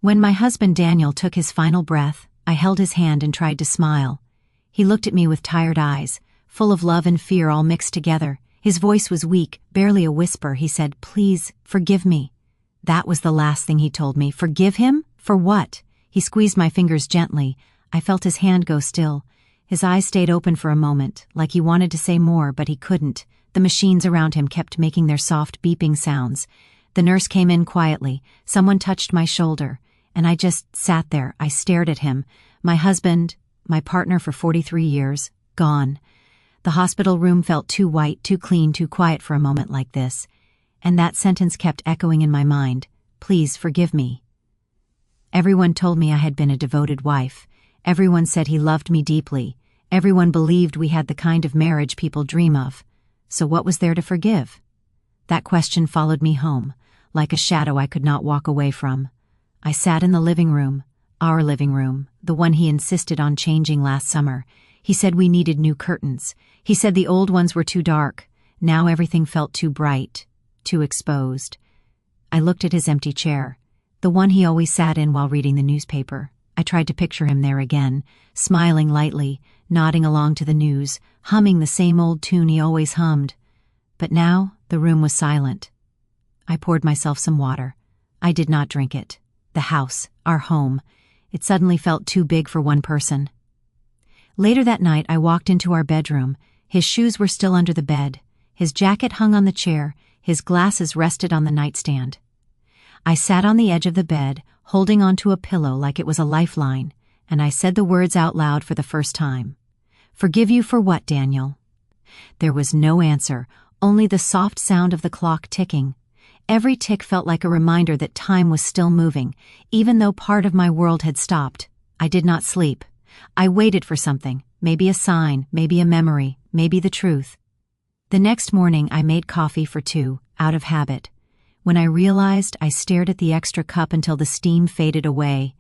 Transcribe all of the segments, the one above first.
When my husband Daniel took his final breath, I held his hand and tried to smile. He looked at me with tired eyes, full of love and fear all mixed together. His voice was weak, barely a whisper. He said, "Please, forgive me." That was the last thing he told me. Forgive him? For what? He squeezed my fingers gently. I felt his hand go still. His eyes stayed open for a moment, like he wanted to say more, but he couldn't. The machines around him kept making their soft beeping sounds. The nurse came in quietly. Someone touched my shoulder, and I just sat there. I stared at him. My husband, my partner for 43 years, gone. The hospital room felt too white, too clean, too quiet for a moment like this. And that sentence kept echoing in my mind. Please forgive me. Everyone told me I had been a devoted wife. Everyone said he loved me deeply. Everyone believed we had the kind of marriage people dream of. So what was there to forgive? That question followed me home, like a shadow I could not walk away from. I sat in the living room, our living room, the one he insisted on changing last summer. He said we needed new curtains. He said the old ones were too dark. Now everything felt too bright, too exposed. I looked at his empty chair, the one he always sat in while reading the newspaper. I tried to picture him there again, smiling lightly, nodding along to the news, humming the same old tune he always hummed. But now the room was silent. I poured myself some water. I did not drink it. The house, our home, it suddenly felt too big for one person. Later that night I walked into our bedroom. His shoes were still under the bed. His jacket hung on the chair. His glasses rested on the nightstand. I sat on the edge of the bed, holding onto a pillow like it was a lifeline, and I said the words out loud for the first time. "Forgive you for what, Daniel?" There was no answer, only the soft sound of the clock ticking. Every tick felt like a reminder that time was still moving, even though part of my world had stopped. I did not sleep. I waited for something, maybe a sign, maybe a memory, maybe the truth. The next morning I made coffee for two, out of habit. When I realized, I stared at the extra cup until the steam faded away.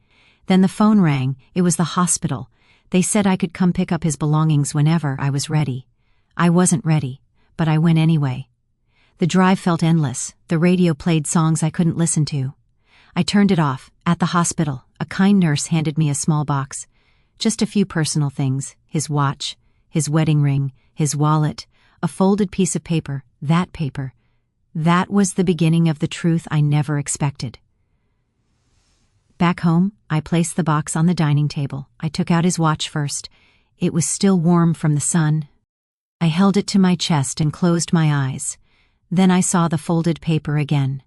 Then the phone rang. It was the hospital. They said I could come pick up his belongings whenever I was ready. I wasn't ready, but I went anyway. The drive felt endless. The radio played songs I couldn't listen to. I turned it off. At the hospital, a kind nurse handed me a small box. Just a few personal things. His watch, his wedding ring, his wallet, a folded piece of paper. That paper. That was the beginning of the truth I never expected. Back home, I placed the box on the dining table. I took out his watch first. It was still warm from the sun. I held it to my chest and closed my eyes. Then I saw the folded paper again.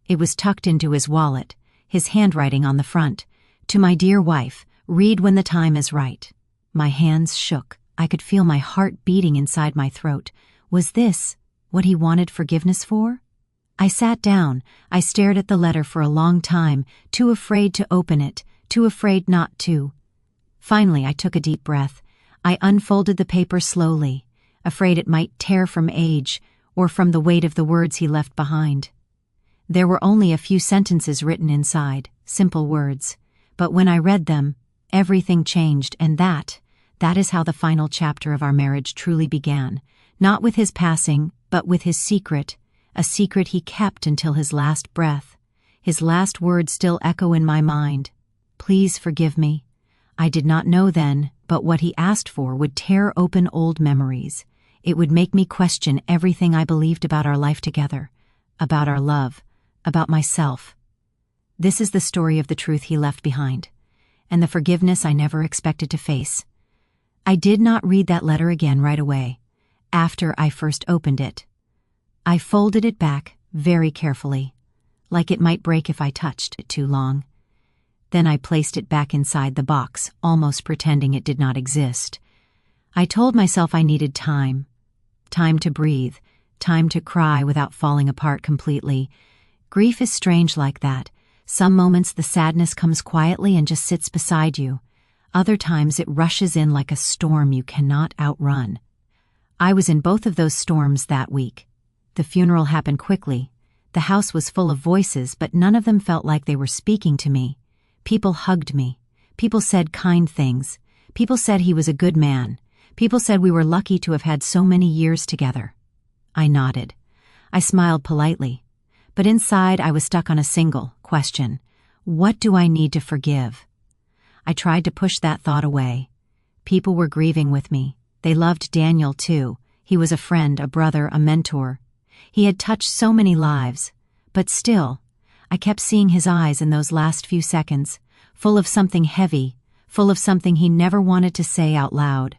It was tucked into his wallet, his handwriting on the front. "To my dear wife, read when the time is right." My hands shook. I could feel my heart beating inside my throat. Was this what he wanted forgiveness for? I sat down. I stared at the letter for a long time, too afraid to open it, too afraid not to. Finally, I took a deep breath. I unfolded the paper slowly, afraid it might tear from age or from the weight of the words he left behind. There were only a few sentences written inside, simple words. But when I read them, everything changed, and that is how the final chapter of our marriage truly began. Not with his passing, but with his secret, a secret he kept until his last breath. His last words still echo in my mind. "Please forgive me." I did not know then, but what he asked for would tear open old memories. It would make me question everything I believed about our life together, about our love, about myself. This is the story of the truth he left behind, and the forgiveness I never expected to face. I did not read that letter again right away, after I first opened it. I folded it back very carefully, like it might break if I touched it too long. Then I placed it back inside the box, almost pretending it did not exist. I told myself I needed time. Time to breathe, time to cry without falling apart completely. Grief is strange like that. Some moments the sadness comes quietly and just sits beside you. Other times it rushes in like a storm you cannot outrun. I was in both of those storms that week. The funeral happened quickly. The house was full of voices, but none of them felt like they were speaking to me. People hugged me. People said kind things. People said he was a good man. People said we were lucky to have had so many years together. I nodded. I smiled politely. But inside I was stuck on a single question. What do I need to forgive? I tried to push that thought away. People were grieving with me. They loved Daniel too. He was a friend, a brother, a mentor. He had touched so many lives. But still, I kept seeing his eyes in those last few seconds, full of something heavy, full of something he never wanted to say out loud.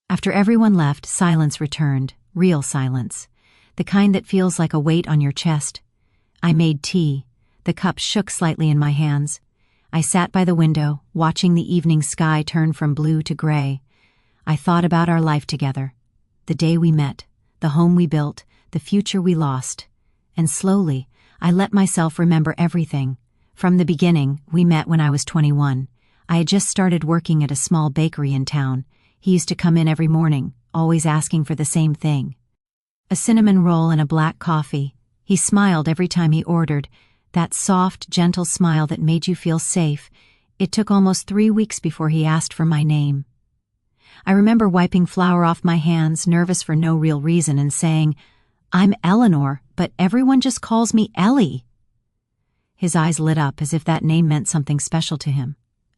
After everyone left, silence returned, real silence, the kind that feels like a weight on your chest. I made tea. The cup shook slightly in my hands. I sat by the window, watching the evening sky turn from blue to gray. I thought about our life together, the day we met, the home we built, the future we lost. And slowly, I let myself remember everything. From the beginning, we met when I was 21. I had just started working at a small bakery in town. He used to come in every morning, always asking for the same thing: a cinnamon roll and a black coffee. He smiled every time he ordered, that soft, gentle smile that made you feel safe. It took almost 3 weeks before he asked for my name. I remember wiping flour off my hands, nervous for no real reason, and saying, "I'm Eleanor, but everyone just calls me Ellie." His eyes lit up as if that name meant something special to him.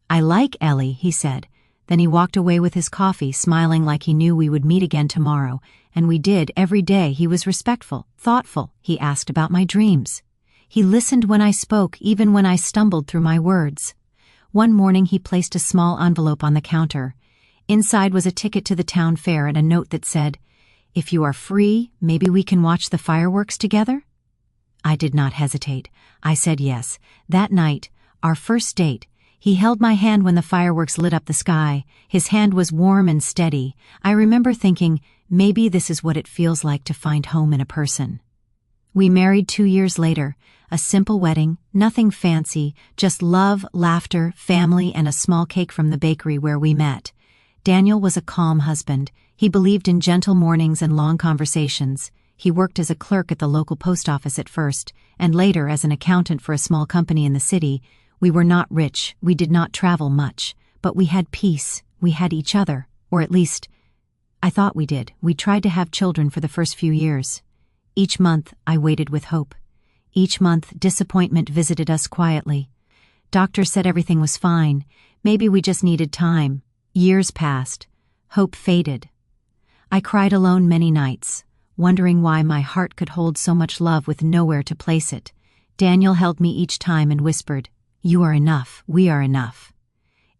"I like Ellie," he said. Then he walked away with his coffee, smiling like he knew we would meet again tomorrow, and we did every day. He was respectful, thoughtful. He asked about my dreams. He listened when I spoke, even when I stumbled through my words. One morning he placed a small envelope on the counter. Inside was a ticket to the town fair and a note that said, "If you are free, maybe we can watch the fireworks together?" I did not hesitate. I said yes. That night, our first date, he held my hand when the fireworks lit up the sky. His hand was warm and steady. I remember thinking, maybe this is what it feels like to find home in a person. We married 2 years later, a simple wedding, nothing fancy, just love, laughter, family, and a small cake from the bakery where we met. Daniel was a calm husband. He believed in gentle mornings and long conversations. He worked as a clerk at the local post office at first, and later as an accountant for a small company in the city. We were not rich, we did not travel much, but we had peace, we had each other, or at least, I thought we did. We tried to have children for the first few years. Each month, I waited with hope. Each month, disappointment visited us quietly. Doctors said everything was fine. Maybe we just needed time. Years passed. Hope faded. I cried alone many nights, wondering why my heart could hold so much love with nowhere to place it. Daniel held me each time and whispered, "You are enough, we are enough."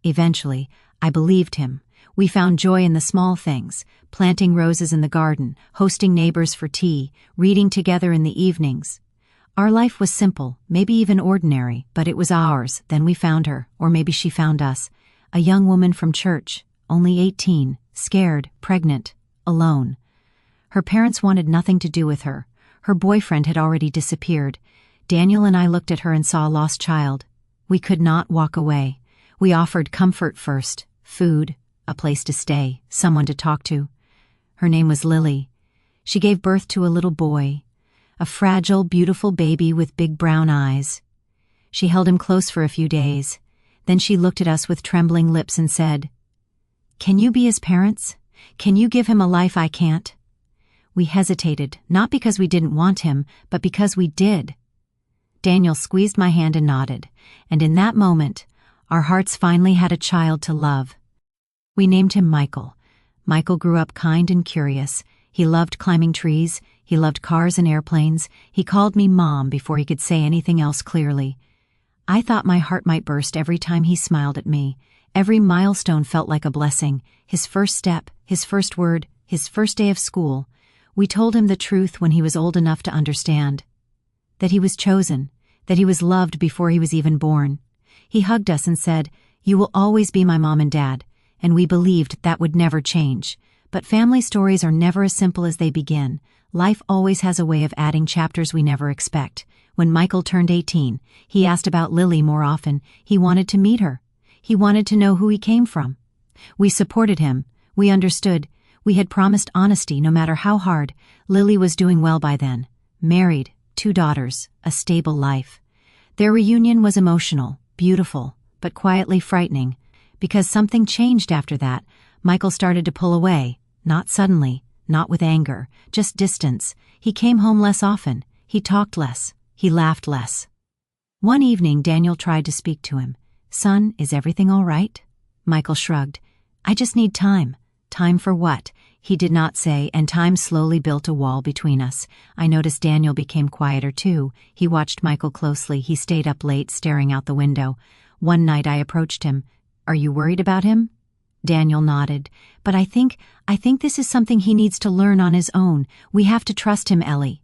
Eventually, I believed him. We found joy in the small things, planting roses in the garden, hosting neighbors for tea, reading together in the evenings. Our life was simple, maybe even ordinary, but it was ours. Then we found her, or maybe she found us. A young woman from church, only 18, scared, pregnant, alone. Her parents wanted nothing to do with her. Her boyfriend had already disappeared. Daniel and I looked at her and saw a lost child. We could not walk away. We offered comfort first, food, a place to stay, someone to talk to. Her name was Lily. She gave birth to a little boy, a fragile, beautiful baby with big brown eyes. She held him close for a few days. Then she looked at us with trembling lips and said, "Can you be his parents? Can you give him a life I can't?" We hesitated, not because we didn't want him, but because we did. Daniel squeezed my hand and nodded, and in that moment, our hearts finally had a child to love. We named him Michael. Michael grew up kind and curious. He loved climbing trees. He loved cars and airplanes. He called me Mom before he could say anything else clearly. I thought my heart might burst every time he smiled at me. Every milestone felt like a blessing. His first step, his first word, his first day of school. We told him the truth when he was old enough to understand. That he was chosen, that he was loved before he was even born. He hugged us and said, "You will always be my mom and dad," and we believed that would never change. But family stories are never as simple as they begin. Life always has a way of adding chapters we never expect. When Michael turned 18, he asked about Lily more often. He wanted to meet her. He wanted to know who he came from. We supported him. We understood. We had promised honesty no matter how hard. Lily was doing well by then. Married, 2 daughters, a stable life. Their reunion was emotional, beautiful, but quietly frightening. Because something changed after that, Michael started to pull away. Not suddenly, not with anger, just distance. He came home less often. He talked less. He laughed less. One evening, Daniel tried to speak to him. "Son, is everything all right?" Michael shrugged. "I just need time." "Time for what?" He did not say, and time slowly built a wall between us. I noticed Daniel became quieter too. He watched Michael closely. He stayed up late, staring out the window. One night I approached him. "Are you worried about him?" Daniel nodded. "But I think this is something he needs to learn on his own. We have to trust him, Ellie."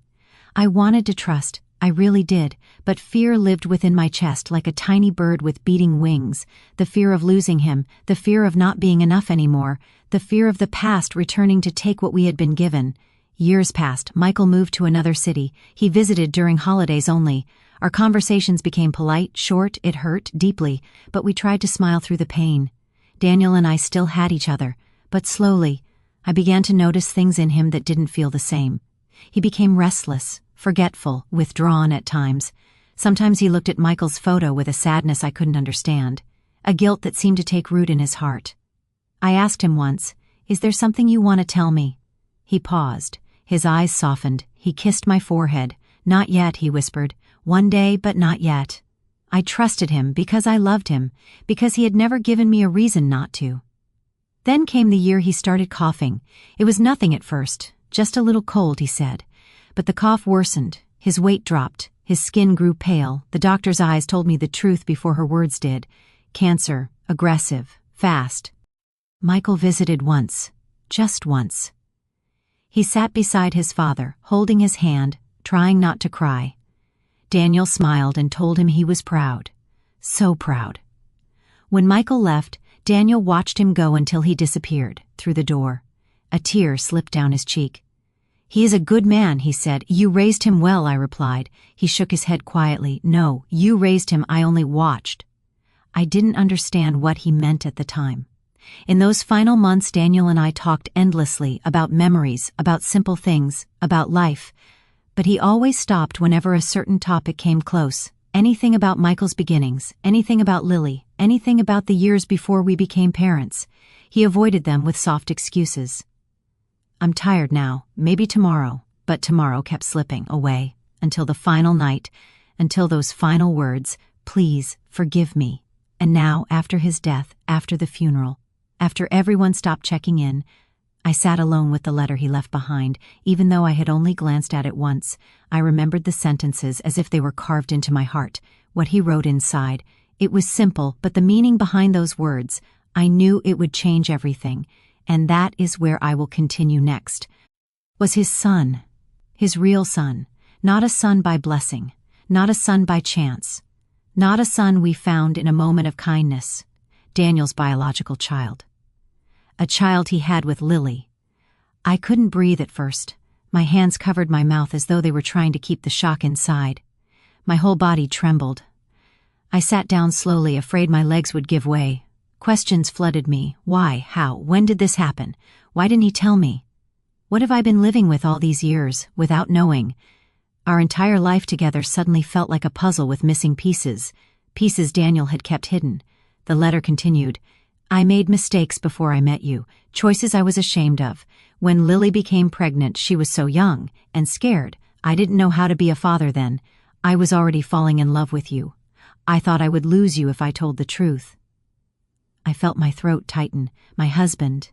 I wanted to trust. I really did, but fear lived within my chest like a tiny bird with beating wings. The fear of losing him, the fear of not being enough anymore, the fear of the past returning to take what we had been given. Years passed. Michael moved to another city. He visited during holidays only. Our conversations became polite, short. It hurt deeply, but we tried to smile through the pain. Daniel and I still had each other, but slowly, I began to notice things in him that didn't feel the same. He became restless, forgetful, withdrawn at times. Sometimes he looked at Michael's photo with a sadness I couldn't understand, a guilt that seemed to take root in his heart. I asked him once, "Is there something you want to tell me?" He paused. His eyes softened. He kissed my forehead. "Not yet," he whispered. "One day, but not yet." I trusted him because I loved him, because he had never given me a reason not to. Then came the year he started coughing. It was nothing at first, just a little cold, he said. But the cough worsened, his weight dropped, his skin grew pale. The doctor's eyes told me the truth before her words did. Cancer, aggressive, fast. Michael visited once, just once. He sat beside his father, holding his hand, trying not to cry. Daniel smiled and told him he was proud. So proud. When Michael left, Daniel watched him go until he disappeared, through the door. A tear slipped down his cheek. "He is a good man," he said. "You raised him well," I replied. He shook his head quietly. "No, you raised him, I only watched." I didn't understand what he meant at the time. In those final months, Daniel and I talked endlessly about memories, about simple things, about life. But he always stopped whenever a certain topic came close. Anything about Michael's beginnings, anything about Lily, anything about the years before we became parents. He avoided them with soft excuses. "I'm tired now, maybe tomorrow," but tomorrow kept slipping away, until the final night, until those final words, "Please, forgive me." And now, after his death, after the funeral, after everyone stopped checking in, I sat alone with the letter he left behind. Even though I had only glanced at it once, I remembered the sentences as if they were carved into my heart. What he wrote inside. It was simple, but the meaning behind those words, I knew it would change everything. And that is where I will continue next. Was his son. His real son. Not a son by blessing. Not a son by chance. Not a son we found in a moment of kindness. Daniel's biological child. A child he had with Lily. I couldn't breathe at first. My hands covered my mouth as though they were trying to keep the shock inside. My whole body trembled. I sat down slowly, afraid my legs would give way. Questions flooded me. Why? How? When did this happen? Why didn't he tell me? What have I been living with all these years, without knowing? Our entire life together suddenly felt like a puzzle with missing pieces. Pieces Daniel had kept hidden. The letter continued. "I made mistakes before I met you, choices I was ashamed of. When Lily became pregnant, she was so young and scared. I didn't know how to be a father then. I was already falling in love with you. I thought I would lose you if I told the truth." I felt my throat tighten. My husband,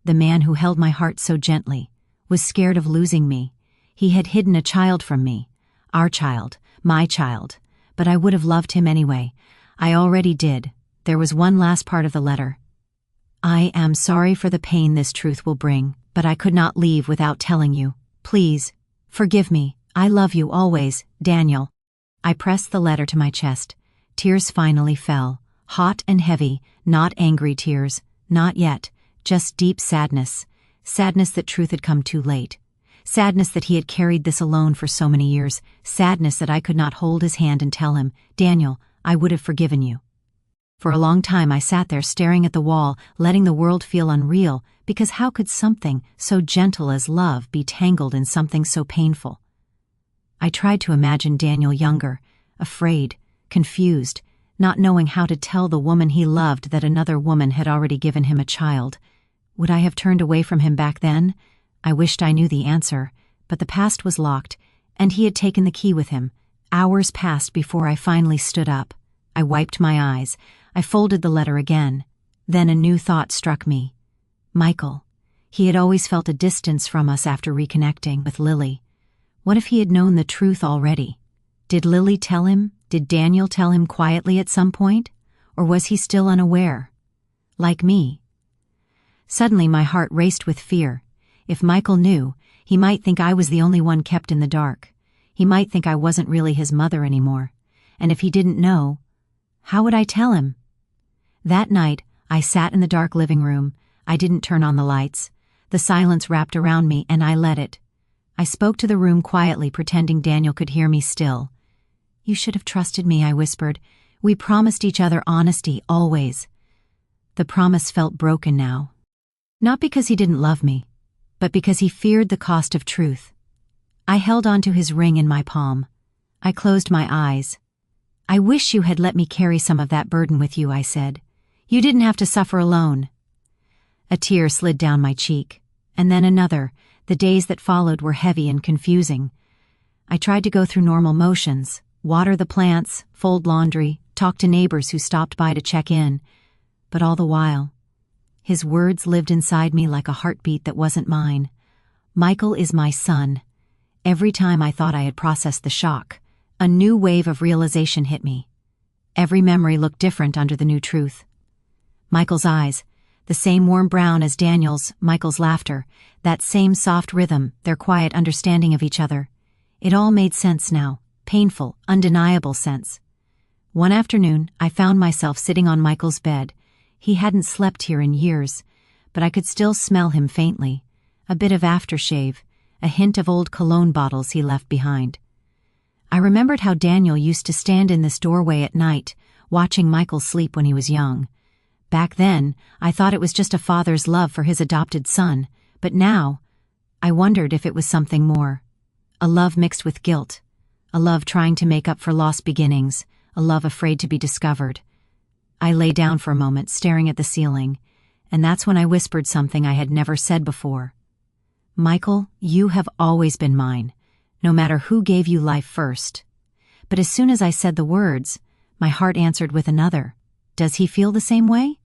the man who held my heart so gently, was scared of losing me. He had hidden a child from me. Our child, my child. But I would have loved him anyway. I already did. There was one last part of the letter. "I am sorry for the pain this truth will bring, but I could not leave without telling you. Please, forgive me. I love you always, Daniel." I pressed the letter to my chest. Tears finally fell, hot and heavy, not angry tears, not yet, just deep sadness. Sadness that truth had come too late. Sadness that he had carried this alone for so many years. Sadness that I could not hold his hand and tell him, "Daniel, I would have forgiven you." For a long time I sat there staring at the wall, letting the world feel unreal, because how could something so gentle as love be tangled in something so painful? I tried to imagine Daniel younger, afraid, confused, not knowing how to tell the woman he loved that another woman had already given him a child. Would I have turned away from him back then? I wished I knew the answer, but the past was locked, and he had taken the key with him, Hours passed before I finally stood up. I wiped my eyes. I folded the letter again. Then a new thought struck me. Michael. He had always felt a distance from us after reconnecting with Lily. What if he had known the truth already? Did Lily tell him? Did Daniel tell him quietly at some point? Or was he still unaware? Like me. Suddenly my heart raced with fear. If Michael knew, he might think I was the only one kept in the dark. He might think I wasn't really his mother anymore. And if he didn't know, how would I tell him? That night, I sat in the dark living room. I didn't turn on the lights. The silence wrapped around me, and I let it. I spoke to the room quietly, pretending Daniel could hear me still. "You should have trusted me," I whispered. "We promised each other honesty, always." The promise felt broken now. Not because he didn't love me, but because he feared the cost of truth. I held onto his ring in my palm. I closed my eyes. "I wish you had let me carry some of that burden with you," I said. "You didn't have to suffer alone." A tear slid down my cheek, and then another. The days that followed were heavy and confusing. I tried to go through normal motions, water the plants, fold laundry, talk to neighbors who stopped by to check in, but all the while, his words lived inside me like a heartbeat that wasn't mine. "Michael is my son." Every time I thought I had processed the shock, a new wave of realization hit me. Every memory looked different under the new truth. Michael's eyes, the same warm brown as Daniel's, Michael's laughter, that same soft rhythm, their quiet understanding of each other. It all made sense now, painful, undeniable sense. One afternoon, I found myself sitting on Michael's bed. He hadn't slept here in years, but I could still smell him faintly. A bit of aftershave, a hint of old cologne bottles he left behind. I remembered how Daniel used to stand in this doorway at night, watching Michael sleep when he was young. Back then, I thought it was just a father's love for his adopted son, but now, I wondered if it was something more. A love mixed with guilt. A love trying to make up for lost beginnings. A love afraid to be discovered. I lay down for a moment, staring at the ceiling, and that's when I whispered something I had never said before. "Michael, you have always been mine, no matter who gave you life first." But as soon as I said the words, my heart answered with another. Does he feel the same way?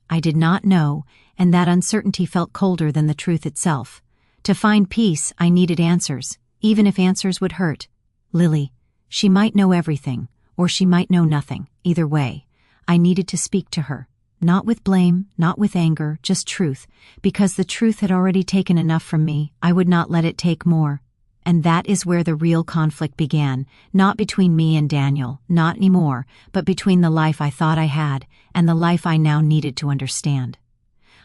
I did not know, and that uncertainty felt colder than the truth itself. To find peace, I needed answers, even if answers would hurt. Lily, she might know everything, or she might know nothing. Either way, I needed to speak to her. Not with blame, not with anger, just truth. Because the truth had already taken enough from me, I would not let it take more. And that is where the real conflict began, not between me and Daniel, not anymore, but between the life I thought I had and the life I now needed to understand.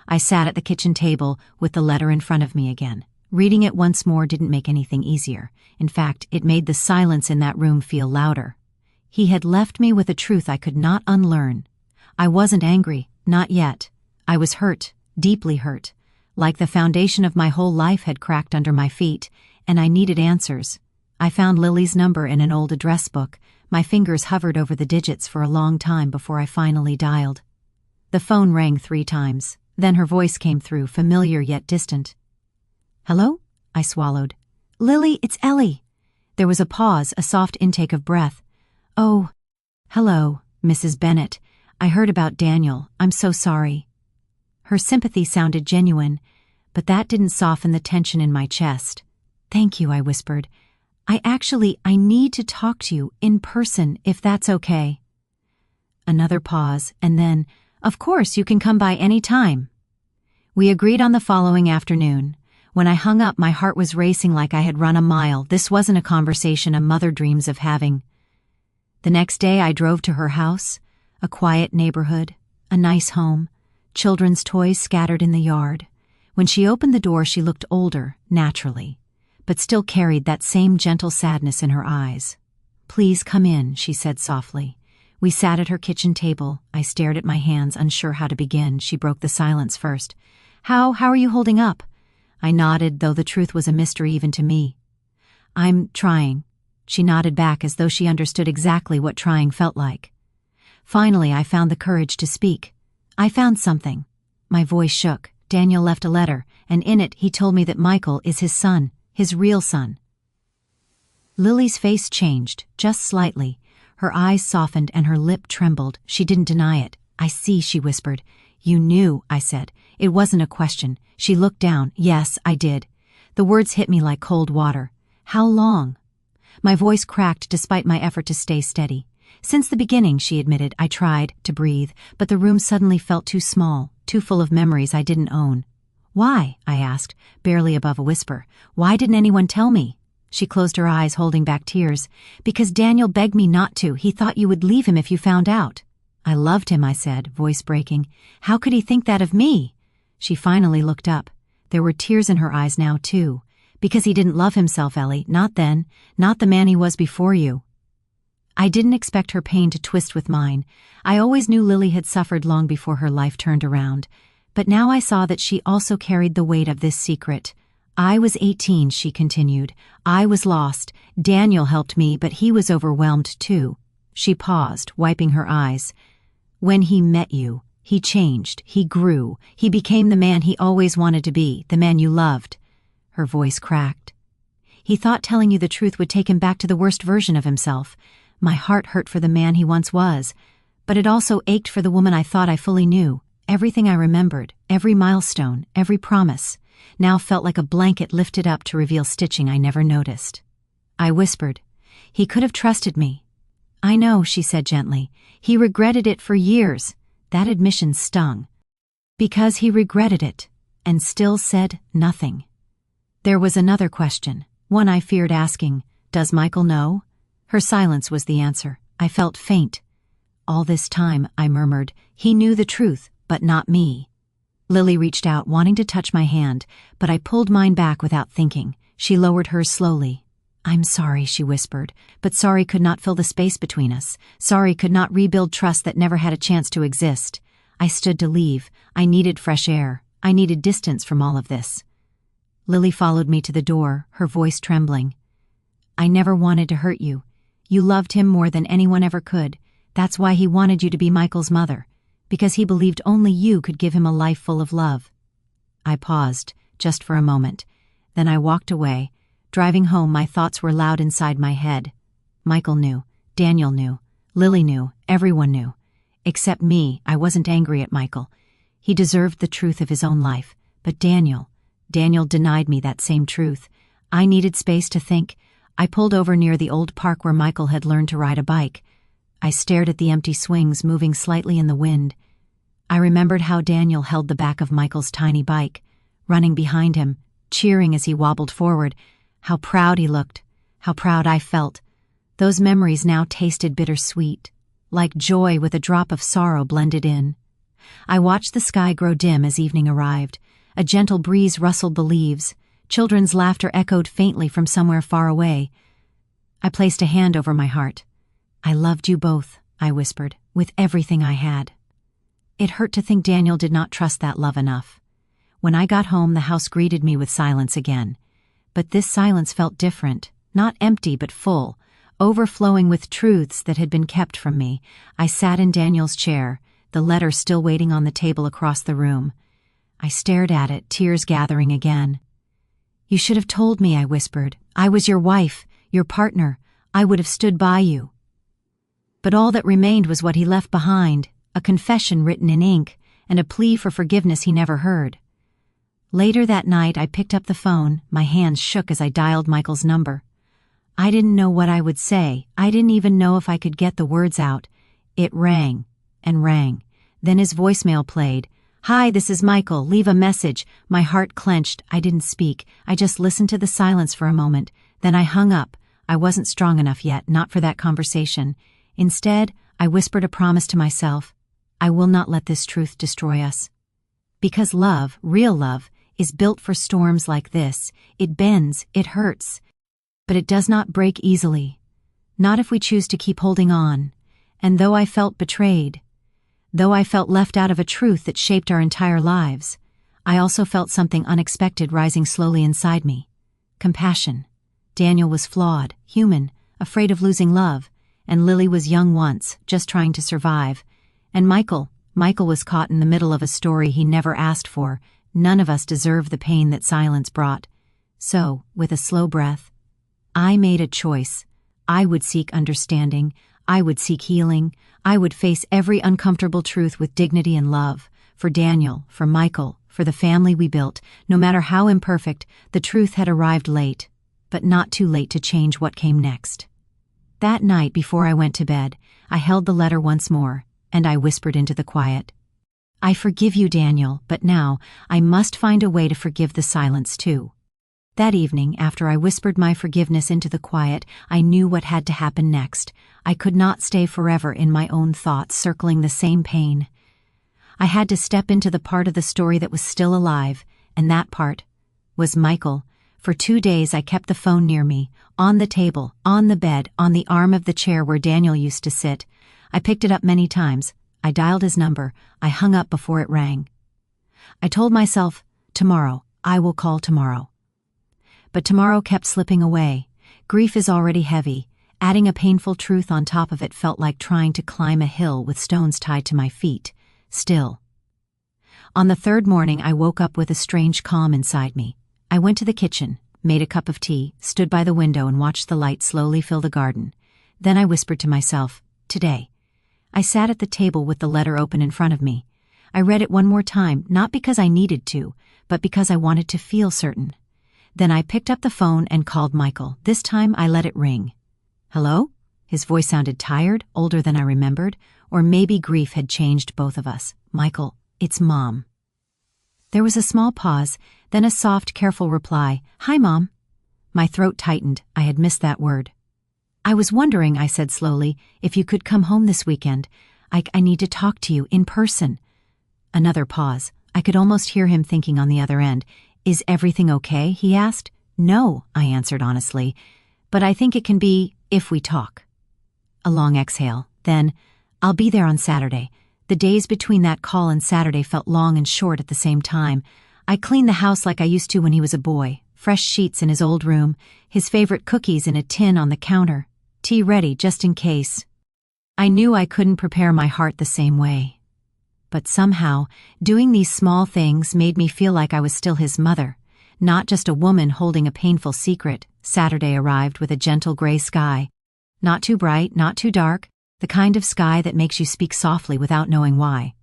I sat at the kitchen table with the letter in front of me again. Reading it once more didn't make anything easier. In fact, it made the silence in that room feel louder. He had left me with a truth I could not unlearn. I wasn't angry, not yet. I was hurt, deeply hurt, like the foundation of my whole life had cracked under my feet, and I needed answers. I found Lily's number in an old address book. My fingers hovered over the digits for a long time before I finally dialed. The phone rang 3 times. Then her voice came through, familiar yet distant. "Hello?" I swallowed. "Lily, it's Ellie." There was a pause, a soft intake of breath. "Oh, hello, Mrs. Bennett. I heard about Daniel. I'm so sorry." Her sympathy sounded genuine, but that didn't soften the tension in my chest. "Thank you," I whispered. I need to talk to you in person, if that's okay." Another pause, and then, "Of course, you can come by any time." We agreed on the following afternoon. When I hung up, my heart was racing like I had run a mile. This wasn't a conversation a mother dreams of having. The next day, I drove to her house, a quiet neighborhood, a nice home, children's toys scattered in the yard. When she opened the door, she looked older, naturally, but still carried that same gentle sadness in her eyes. "Please come in," she said softly. We sat at her kitchen table. I stared at my hands, unsure how to begin. She broke the silence first. How are you holding up?" I nodded, though the truth was a mystery even to me. "I'm trying." She nodded back as though she understood exactly what trying felt like. Finally, I found the courage to speak. "I found something." My voice shook. "Daniel left a letter, and in it he told me that Michael is his son. His real son." Lily's face changed, just slightly. Her eyes softened and her lip trembled. She didn't deny it. "I see," she whispered. "You knew," I said. It wasn't a question. She looked down. "Yes, I did." The words hit me like cold water. "How long?" My voice cracked despite my effort to stay steady. "Since the beginning," she admitted. I tried to breathe, but the room suddenly felt too small, too full of memories I didn't own. "Why?" I asked, barely above a whisper. "Why didn't anyone tell me?" She closed her eyes, holding back tears. "Because Daniel begged me not to. He thought you would leave him if you found out." "I loved him," I said, voice breaking. "How could he think that of me?" She finally looked up. There were tears in her eyes now, too. "Because he didn't love himself, Ellie. Not then. Not the man he was before you." I didn't expect her pain to twist with mine. I always knew Lily had suffered long before her life turned around. But now I saw that she also carried the weight of this secret. "I was 18, she continued. "I was lost. Daniel helped me, but he was overwhelmed too." She paused, wiping her eyes. "When he met you, he changed, he grew, he became the man he always wanted to be, the man you loved." Her voice cracked. "He thought telling you the truth would take him back to the worst version of himself. My heart hurt for the man he once was, but it also ached for the woman I thought I fully knew. Everything I remembered, every milestone, every promise, now felt like a blanket lifted up to reveal stitching I never noticed." I whispered, "He could have trusted me." "I know," she said gently. "He regretted it for years." That admission stung. "Because he regretted it, and still said nothing." There was another question, one I feared asking. "Does Michael know?" Her silence was the answer. I felt faint. "All this time," I murmured, "he knew the truth, but not me." Lily reached out, wanting to touch my hand, but I pulled mine back without thinking. She lowered hers slowly. "I'm sorry," she whispered, "but sorry could not fill the space between us. Sorry could not rebuild trust that never had a chance to exist." I stood to leave. I needed fresh air. I needed distance from all of this. Lily followed me to the door, her voice trembling. "I never wanted to hurt you. You loved him more than anyone ever could. That's why he wanted you to be Michael's mother, because he believed only you could give him a life full of love." I paused, just for a moment. Then I walked away. Driving home, my thoughts were loud inside my head. Michael knew. Daniel knew. Lily knew. Everyone knew. Except me. I wasn't angry at Michael. He deserved the truth of his own life. But Daniel denied me that same truth. I needed space to think. I pulled over near the old park where Michael had learned to ride a bike. I stared at the empty swings moving slightly in the wind. I remembered how Daniel held the back of Michael's tiny bike, running behind him, cheering as he wobbled forward. How proud he looked, how proud I felt. Those memories now tasted bittersweet, like joy with a drop of sorrow blended in. I watched the sky grow dim as evening arrived. A gentle breeze rustled the leaves. Children's laughter echoed faintly from somewhere far away. I placed a hand over my heart. "I loved you both," I whispered, "with everything I had." It hurt to think Daniel did not trust that love enough. When I got home, the house greeted me with silence again. But this silence felt different, not empty but full, overflowing with truths that had been kept from me. I sat in Daniel's chair, the letter still waiting on the table across the room. I stared at it, tears gathering again. "You should have told me," I whispered. "I was your wife, your partner. I would have stood by you." But all that remained was what he left behind, a confession written in ink, and a plea for forgiveness he never heard. Later that night, I picked up the phone. My hands shook as I dialed Michael's number. I didn't know what I would say. I didn't even know if I could get the words out. It rang and rang. Then his voicemail played. "Hi, this is Michael. Leave a message." My heart clenched. I didn't speak. I just listened to the silence for a moment. Then I hung up. I wasn't strong enough yet, not for that conversation. Instead, I whispered a promise to myself. I will not let this truth destroy us. Because love, real love, is built for storms like this. It bends, it hurts, but it does not break easily. Not if we choose to keep holding on. And though I felt betrayed, though I felt left out of a truth that shaped our entire lives, I also felt something unexpected rising slowly inside me. Compassion. Daniel was flawed, human, afraid of losing love, and Lily was young once, just trying to survive. And Michael was caught in the middle of a story he never asked for. None of us deserved the pain that silence brought. So, with a slow breath, I made a choice. I would seek understanding. I would seek healing. I would face every uncomfortable truth with dignity and love. For Daniel, for Michael, for the family we built, no matter how imperfect, the truth had arrived late, but not too late to change what came next. That night before I went to bed, I held the letter once more, and I whispered into the quiet. I forgive you, Daniel, but now I must find a way to forgive the silence too. That evening, after I whispered my forgiveness into the quiet, I knew what had to happen next. I could not stay forever in my own thoughts, circling the same pain. I had to step into the part of the story that was still alive, and that part was Michael. For 2 days I kept the phone near me, on the table, on the bed, on the arm of the chair where Daniel used to sit. I picked it up many times. I dialed his number. I hung up before it rang. I told myself, tomorrow, I will call tomorrow. But tomorrow kept slipping away. Grief is already heavy. Adding a painful truth on top of it felt like trying to climb a hill with stones tied to my feet. Still. On the third morning, I woke up with a strange calm inside me. I went to the kitchen, made a cup of tea, stood by the window and watched the light slowly fill the garden. Then I whispered to myself, today. I sat at the table with the letter open in front of me. I read it one more time, not because I needed to, but because I wanted to feel certain. Then I picked up the phone and called Michael. This time I let it ring. Hello? His voice sounded tired, older than I remembered, or maybe grief had changed both of us. Michael, it's Mom. There was a small pause, then a soft, careful reply. Hi, Mom. My throat tightened. I had missed that word. I was wondering, I said slowly, if you could come home this weekend. I need to talk to you in person. Another pause. I could almost hear him thinking on the other end. Is everything okay? He asked. No, I answered honestly, but I think it can be if we talk. A long exhale. Then, I'll be there on Saturday. The days between that call and Saturday felt long and short at the same time. I cleaned the house like I used to when he was a boy. Fresh sheets in his old room, his favorite cookies in a tin on the counter, tea ready just in case. I knew I couldn't prepare my heart the same way. But somehow, doing these small things made me feel like I was still his mother, not just a woman holding a painful secret. Saturday arrived with a gentle gray sky. Not too bright, not too dark, the kind of sky that makes you speak softly without knowing why.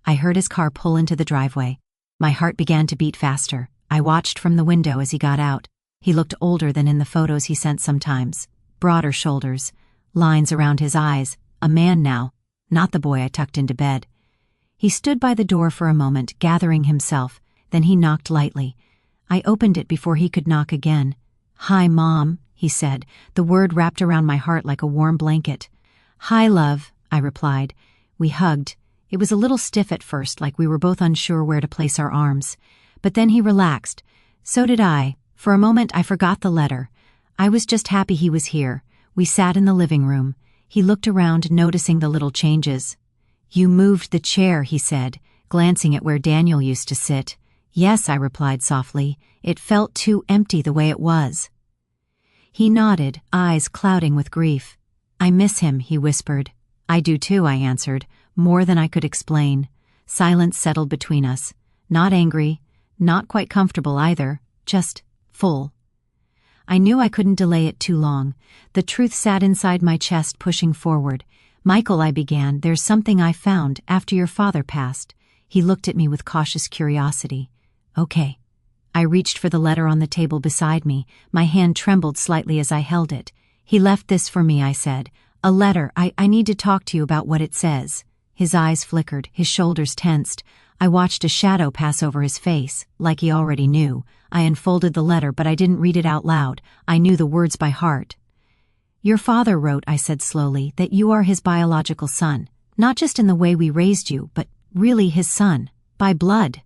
I heard his car pull into the driveway. My heart began to beat faster. I watched from the window as he got out. He looked older than in the photos he sent sometimes. Broader shoulders, lines around his eyes, a man now, not the boy I tucked into bed. He stood by the door for a moment, gathering himself, then he knocked lightly. I opened it before he could knock again. Hi, Mom, he said, the word wrapped around my heart like a warm blanket. Hi, love, I replied. We hugged. It was a little stiff at first, like we were both unsure where to place our arms. But then he relaxed. So did I. For a moment I forgot the letter. I was just happy he was here. We sat in the living room. He looked around, noticing the little changes. You moved the chair, he said, glancing at where Daniel used to sit. Yes, I replied softly. It felt too empty the way it was. He nodded, eyes clouding with grief. I miss him, he whispered. I do too, I answered, more than I could explain. Silence settled between us. Not angry, not quite comfortable either, just full. I knew I couldn't delay it too long. The truth sat inside my chest, pushing forward. Michael, I began, there's something I found after your father passed. He looked at me with cautious curiosity. Okay. I reached for the letter on the table beside me. My hand trembled slightly as I held it. He left this for me, I said. A letter. I need to talk to you about what it says. His eyes flickered, his shoulders tensed. I watched a shadow pass over his face, like he already knew. I unfolded the letter, but I didn't read it out loud. I knew the words by heart. Your father wrote, I said slowly, that you are his biological son. Not just in the way we raised you, but really his son. By blood.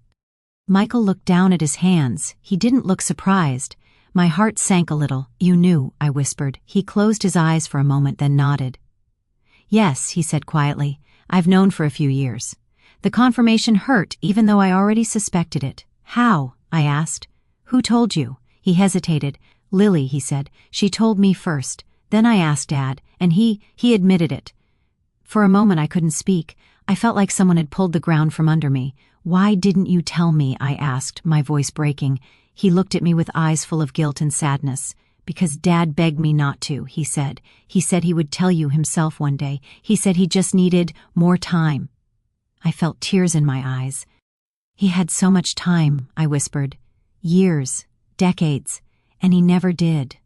Michael looked down at his hands. He didn't look surprised. My heart sank a little. You knew, I whispered. He closed his eyes for a moment, then nodded. Yes, he said quietly. I've known for a few years. The confirmation hurt, even though I already suspected it. How? I asked. Who told you? He hesitated. Lily, he said. She told me first. Then I asked Dad, and he admitted it. For a moment I couldn't speak. I felt like someone had pulled the ground from under me. Why didn't you tell me? I asked, my voice breaking. He looked at me with eyes full of guilt and sadness. Because Dad begged me not to, he said. He said he would tell you himself one day. He said he just needed more time. I felt tears in my eyes. He had so much time, I whispered. Years, decades, and he never did.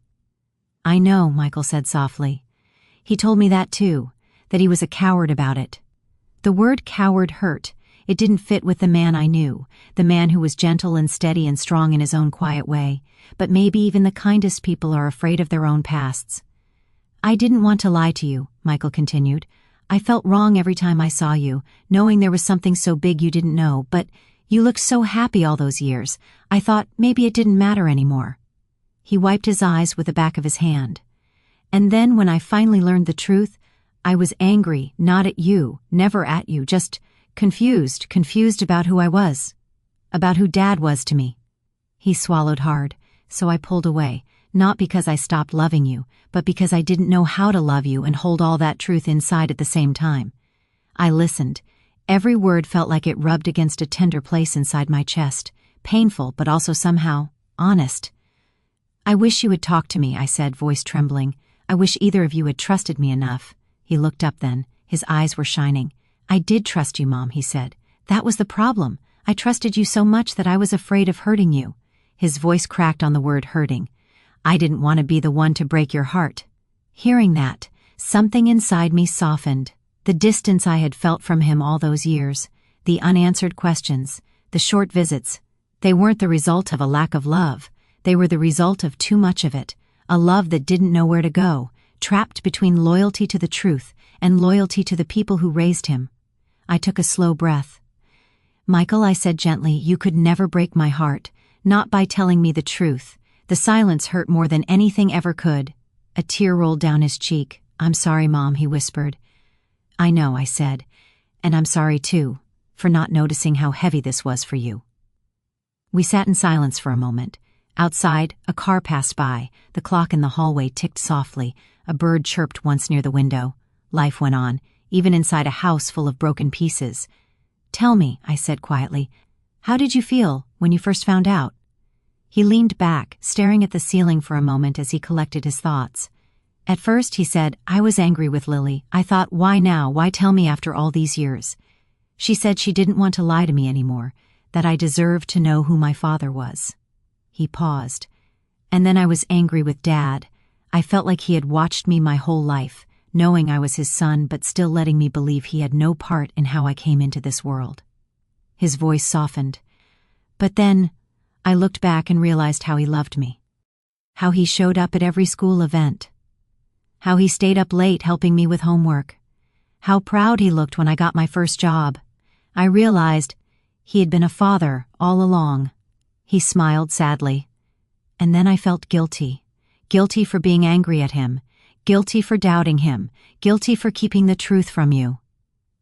I know, Michael said softly. He told me that too, that he was a coward about it. The word coward hurt. It didn't fit with the man I knew, the man who was gentle and steady and strong in his own quiet way. But maybe even the kindest people are afraid of their own pasts. I didn't want to lie to you, Michael continued. I felt wrong every time I saw you, knowing there was something so big you didn't know, but you looked so happy all those years. I thought maybe it didn't matter anymore. He wiped his eyes with the back of his hand. And then when I finally learned the truth, I was angry, not at you, never at you, just confused about who I was, about who Dad was to me. He swallowed hard, so I pulled away, not because I stopped loving you, but because I didn't know how to love you and hold all that truth inside at the same time. I listened. Every word felt like it rubbed against a tender place inside my chest, painful but also somehow honest. I wish you had talked to me, I said, voice trembling. I wish either of you had trusted me enough. He looked up then. His eyes were shining. I did trust you, Mom, he said. That was the problem. I trusted you so much that I was afraid of hurting you. His voice cracked on the word hurting. I didn't want to be the one to break your heart. Hearing that, something inside me softened. The distance I had felt from him all those years, the unanswered questions, the short visits, they weren't the result of a lack of love. They were the result of too much of it, a love that didn't know where to go, trapped between loyalty to the truth and loyalty to the people who raised him. I took a slow breath. Michael, I said gently, you could never break my heart, not by telling me the truth. The silence hurt more than anything ever could. A tear rolled down his cheek. I'm sorry, Mom, he whispered. I know, I said, and I'm sorry too, for not noticing how heavy this was for you. We sat in silence for a moment. Outside, a car passed by. The clock in the hallway ticked softly. A bird chirped once near the window. Life went on, even inside a house full of broken pieces. Tell me, I said quietly, how did you feel when you first found out? He leaned back, staring at the ceiling for a moment as he collected his thoughts. At first, he said, I was angry with Lily. I thought, why now? Why tell me after all these years? She said she didn't want to lie to me anymore, that I deserved to know who my father was. He paused. And then I was angry with Dad. I felt like he had watched me my whole life, knowing I was his son but still letting me believe he had no part in how I came into this world. His voice softened. But then, I looked back and realized how he loved me. How he showed up at every school event. How he stayed up late helping me with homework. How proud he looked when I got my first job. I realized he had been a father all along. He smiled sadly. And then I felt guilty. Guilty for being angry at him. Guilty for doubting him. Guilty for keeping the truth from you.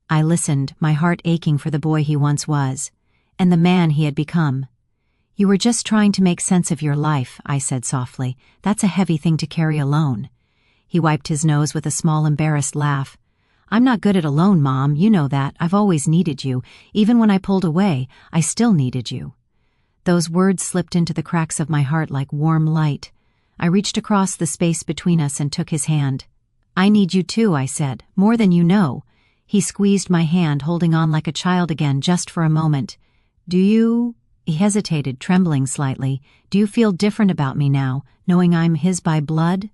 I listened, my heart aching for the boy he once was, and the man he had become. You were just trying to make sense of your life, I said softly. That's a heavy thing to carry alone. He wiped his nose with a small embarrassed laugh. I'm not good at alone, Mom, you know that. I've always needed you. Even when I pulled away, I still needed you. Those words slipped into the cracks of my heart like warm light. I reached across the space between us and took his hand. I need you too, I said, more than you know. He squeezed my hand, holding on like a child again just for a moment. Do you... He hesitated, trembling slightly. Do you feel different about me now, knowing I'm his by blood?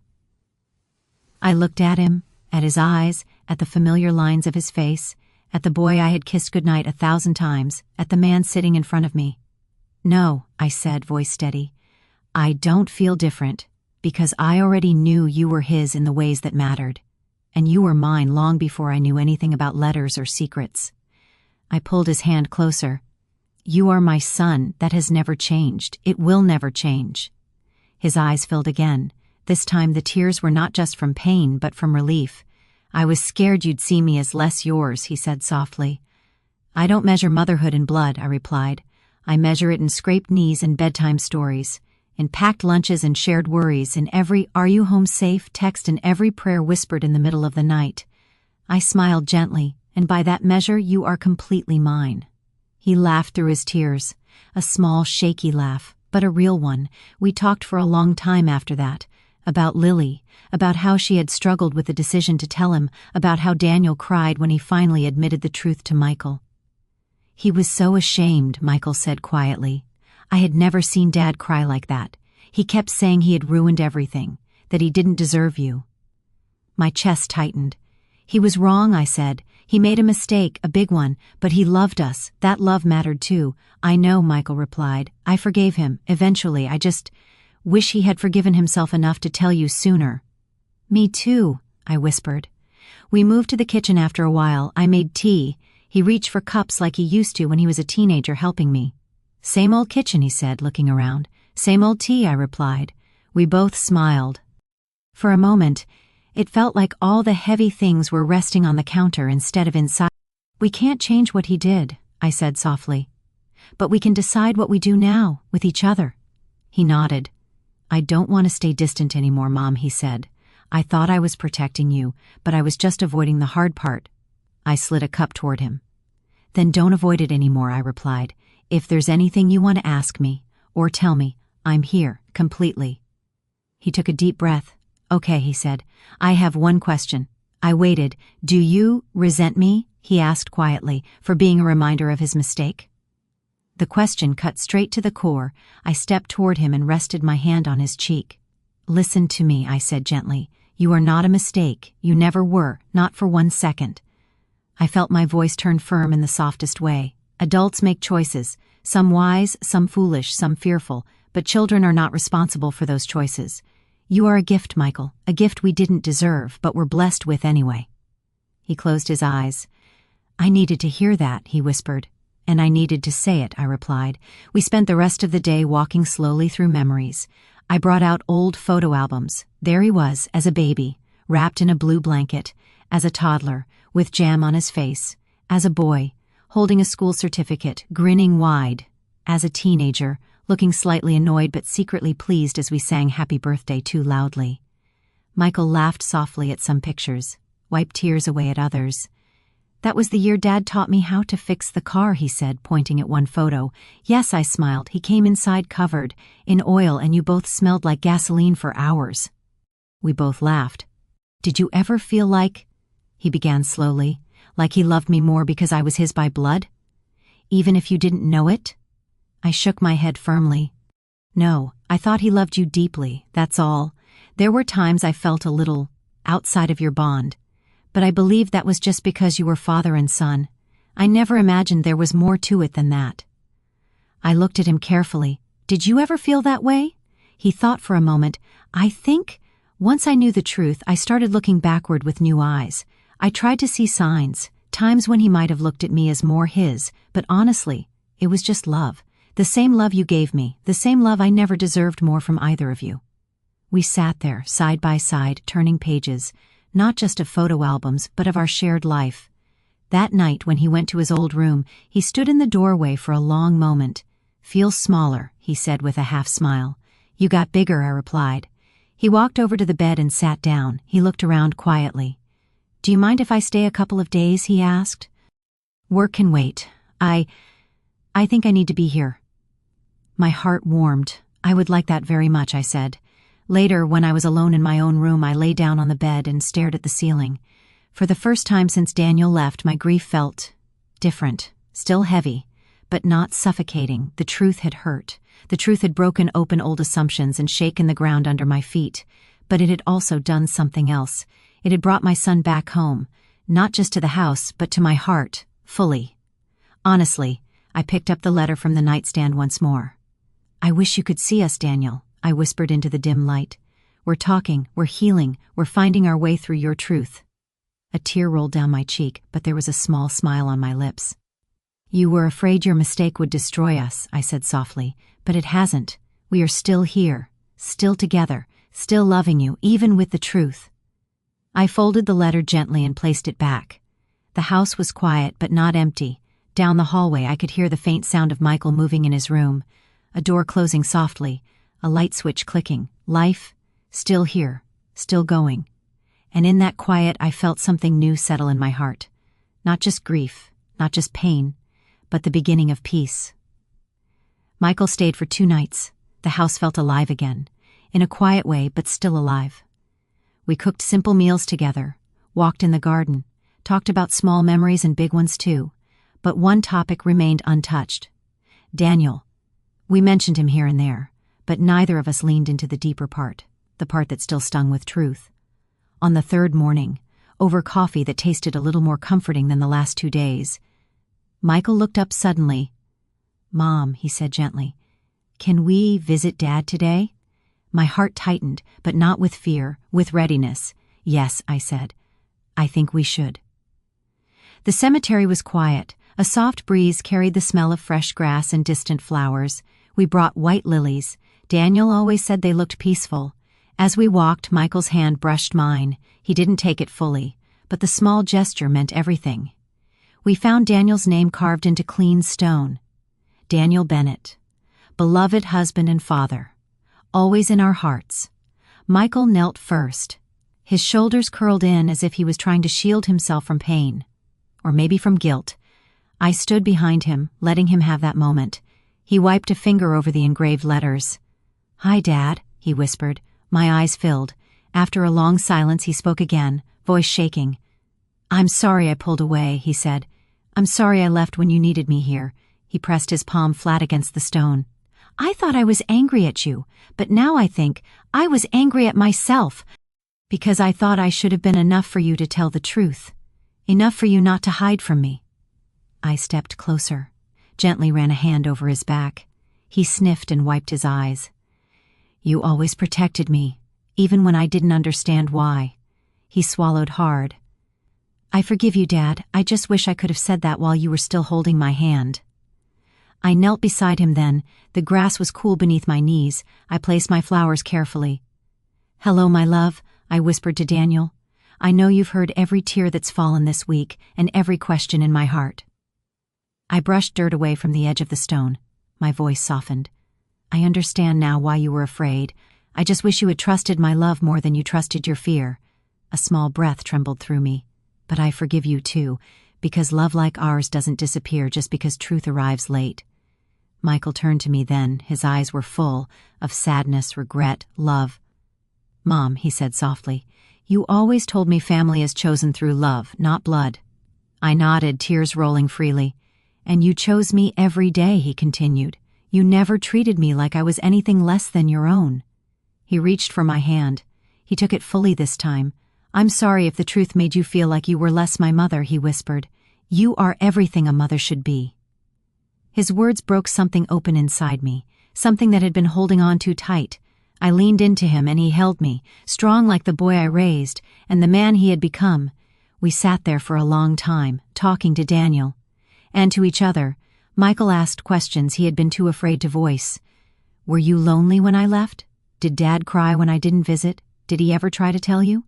I looked at him, at his eyes, at the familiar lines of his face, at the boy I had kissed goodnight 1,000 times, at the man sitting in front of me. No, I said, voice steady. I don't feel different, because I already knew you were his in the ways that mattered, and you were mine long before I knew anything about letters or secrets. I pulled his hand closer. You are my son. That has never changed. It will never change. His eyes filled again. This time the tears were not just from pain, but from relief. I was scared you'd see me as less yours, he said softly. I don't measure motherhood in blood, I replied. I measure it in scraped knees and bedtime stories, in packed lunches and shared worries, in every "Are you home safe?" text and every prayer whispered in the middle of the night. I smiled gently, and by that measure you are completely mine. He laughed through his tears, a small, shaky laugh, but a real one. We talked for a long time after that, about Lily, about how she had struggled with the decision to tell him, about how Daniel cried when he finally admitted the truth to Michael. "He was so ashamed," Michael said quietly. "I had never seen Dad cry like that. He kept saying he had ruined everything, that he didn't deserve you." My chest tightened. "He was wrong," I said. "He made a mistake, a big one, but he loved us. That love mattered too." "I know," Michael replied. "I forgave him, eventually. I just wish he had forgiven himself enough to tell you sooner." "Me too," I whispered. We moved to the kitchen after a while. I made tea. He reached for cups like he used to when he was a teenager helping me. "Same old kitchen," he said, looking around. "Same old tea," I replied. We both smiled. For a moment, it felt like all the heavy things were resting on the counter instead of inside. "We can't change what he did," I said softly. "But we can decide what we do now, with each other." He nodded. "I don't want to stay distant anymore, Mom," he said. "I thought I was protecting you, but I was just avoiding the hard part." I slid a cup toward him. "Then don't avoid it anymore," I replied. "If there's anything you want to ask me, or tell me, I'm here, completely." He took a deep breath. "Okay," he said. "I have one question." I waited. "Do you resent me?" he asked quietly, for being a reminder of his mistake. The question cut straight to the core. I stepped toward him and rested my hand on his cheek. "Listen to me," I said gently. "You are not a mistake. You never were, not for 1 second." I felt my voice turn firm in the softest way. "Adults make choices, some wise, some foolish, some fearful, but children are not responsible for those choices. You are a gift, Michael, a gift we didn't deserve, but were blessed with anyway." He closed his eyes. "I needed to hear that," he whispered. "And I needed to say it," I replied. We spent the rest of the day walking slowly through memories. I brought out old photo albums. There he was, as a baby, wrapped in a blue blanket, as a toddler, with jam on his face, as a boy, holding a school certificate, grinning wide, as a teenager, looking slightly annoyed but secretly pleased as we sang Happy Birthday too loudly. Michael laughed softly at some pictures, wiped tears away at others. "That was the year Dad taught me how to fix the car," he said, pointing at one photo. "Yes," I smiled. "He came inside covered in oil and you both smelled like gasoline for hours." We both laughed. "Did you ever feel like," he began slowly, "like he loved me more because I was his by blood? Even if you didn't know it?" I shook my head firmly. "No, I thought he loved you deeply, that's all. There were times I felt a little outside of your bond, but I believed that was just because you were father and son. I never imagined there was more to it than that." I looked at him carefully. "Did you ever feel that way?" He thought for a moment. "I think once I knew the truth, I started looking backward with new eyes. I tried to see signs, times when he might have looked at me as more his, but honestly, it was just love. The same love you gave me, the same love I never deserved more from either of you." We sat there, side by side, turning pages, not just of photo albums, but of our shared life. That night, when he went to his old room, he stood in the doorway for a long moment. "Feel smaller," he said with a half smile. "You got bigger," I replied. He walked over to the bed and sat down. He looked around quietly. "Do you mind if I stay a couple of days?" he asked. "Work can wait. I think I need to be here." My heart warmed. "I would like that very much," I said. Later, when I was alone in my own room, I lay down on the bed and stared at the ceiling. For the first time since Daniel left, my grief felt different, still heavy, but not suffocating. The truth had hurt. The truth had broken open old assumptions and shaken the ground under my feet. But it had also done something else. It had brought my son back home, not just to the house, but to my heart, fully. Honestly, I picked up the letter from the nightstand once more. "I wish you could see us, Daniel," I whispered into the dim light. "We're talking, we're healing, we're finding our way through your truth." A tear rolled down my cheek, but there was a small smile on my lips. "You were afraid your mistake would destroy us," I said softly, "but it hasn't. We are still here, still together, still loving you, even with the truth." I folded the letter gently and placed it back. The house was quiet, but not empty. Down the hallway, I could hear the faint sound of Michael moving in his room, a door closing softly, a light switch clicking. Life, still here, still going. And in that quiet, I felt something new settle in my heart. Not just grief, not just pain, but the beginning of peace. Michael stayed for 2 nights. The house felt alive again. in a quiet way but still alive. We cooked simple meals together, walked in the garden, talked about small memories and big ones too, but one topic remained untouched. Daniel. We mentioned him here and there, but neither of us leaned into the deeper part, the part that still stung with truth. On the third morning, over coffee that tasted a little more comforting than the last 2 days, Michael looked up suddenly. "Mom," he said gently, "can we visit Dad today?" My heart tightened, but not with fear, with readiness. "Yes," I said. "I think we should." The cemetery was quiet. A soft breeze carried the smell of fresh grass and distant flowers. We brought white lilies. Daniel always said they looked peaceful. As we walked, Michael's hand brushed mine. He didn't take it fully, but the small gesture meant everything. We found Daniel's name carved into clean stone. Daniel Bennett. Beloved husband and father. Always in our hearts. Michael knelt first. His shoulders curled in as if he was trying to shield himself from pain. Or maybe from guilt. I stood behind him, letting him have that moment. He wiped a finger over the engraved letters. "Hi, Dad," he whispered. My eyes filled. After a long silence, he spoke again, voice shaking. "I'm sorry I pulled away," he said. "I'm sorry I left when you needed me here." He pressed his palm flat against the stone. "I thought I was angry at you, but now I think I was angry at myself, because I thought I should have been enough for you to tell the truth. Enough for you not to hide from me." I stepped closer, gently ran a hand over his back. He sniffed and wiped his eyes. "You always protected me, even when I didn't understand why." He swallowed hard. "I forgive you, Dad. I just wish I could have said that while you were still holding my hand." I knelt beside him then. The grass was cool beneath my knees. I placed my flowers carefully. "Hello, my love," I whispered to Daniel. "I know you've heard every tear that's fallen this week and every question in my heart." I brushed dirt away from the edge of the stone. My voice softened. "I understand now why you were afraid. I just wish you had trusted my love more than you trusted your fear." A small breath trembled through me. "But I forgive you too, because love like ours doesn't disappear just because truth arrives late." Michael turned to me then. His eyes were full of sadness, regret, love. "Mom," he said softly, "you always told me family is chosen through love, not blood." I nodded, tears rolling freely. "And you chose me every day," he continued. "You never treated me like I was anything less than your own." He reached for my hand. He took it fully this time. "I'm sorry if the truth made you feel like you were less my mother," he whispered. "You are everything a mother should be." His words broke something open inside me, something that had been holding on too tight. I leaned into him and he held me, strong like the boy I raised and the man he had become. We sat there for a long time, talking to Daniel. And to each other. Michael asked questions he had been too afraid to voice. "Were you lonely when I left? Did Dad cry when I didn't visit? Did he ever try to tell you?"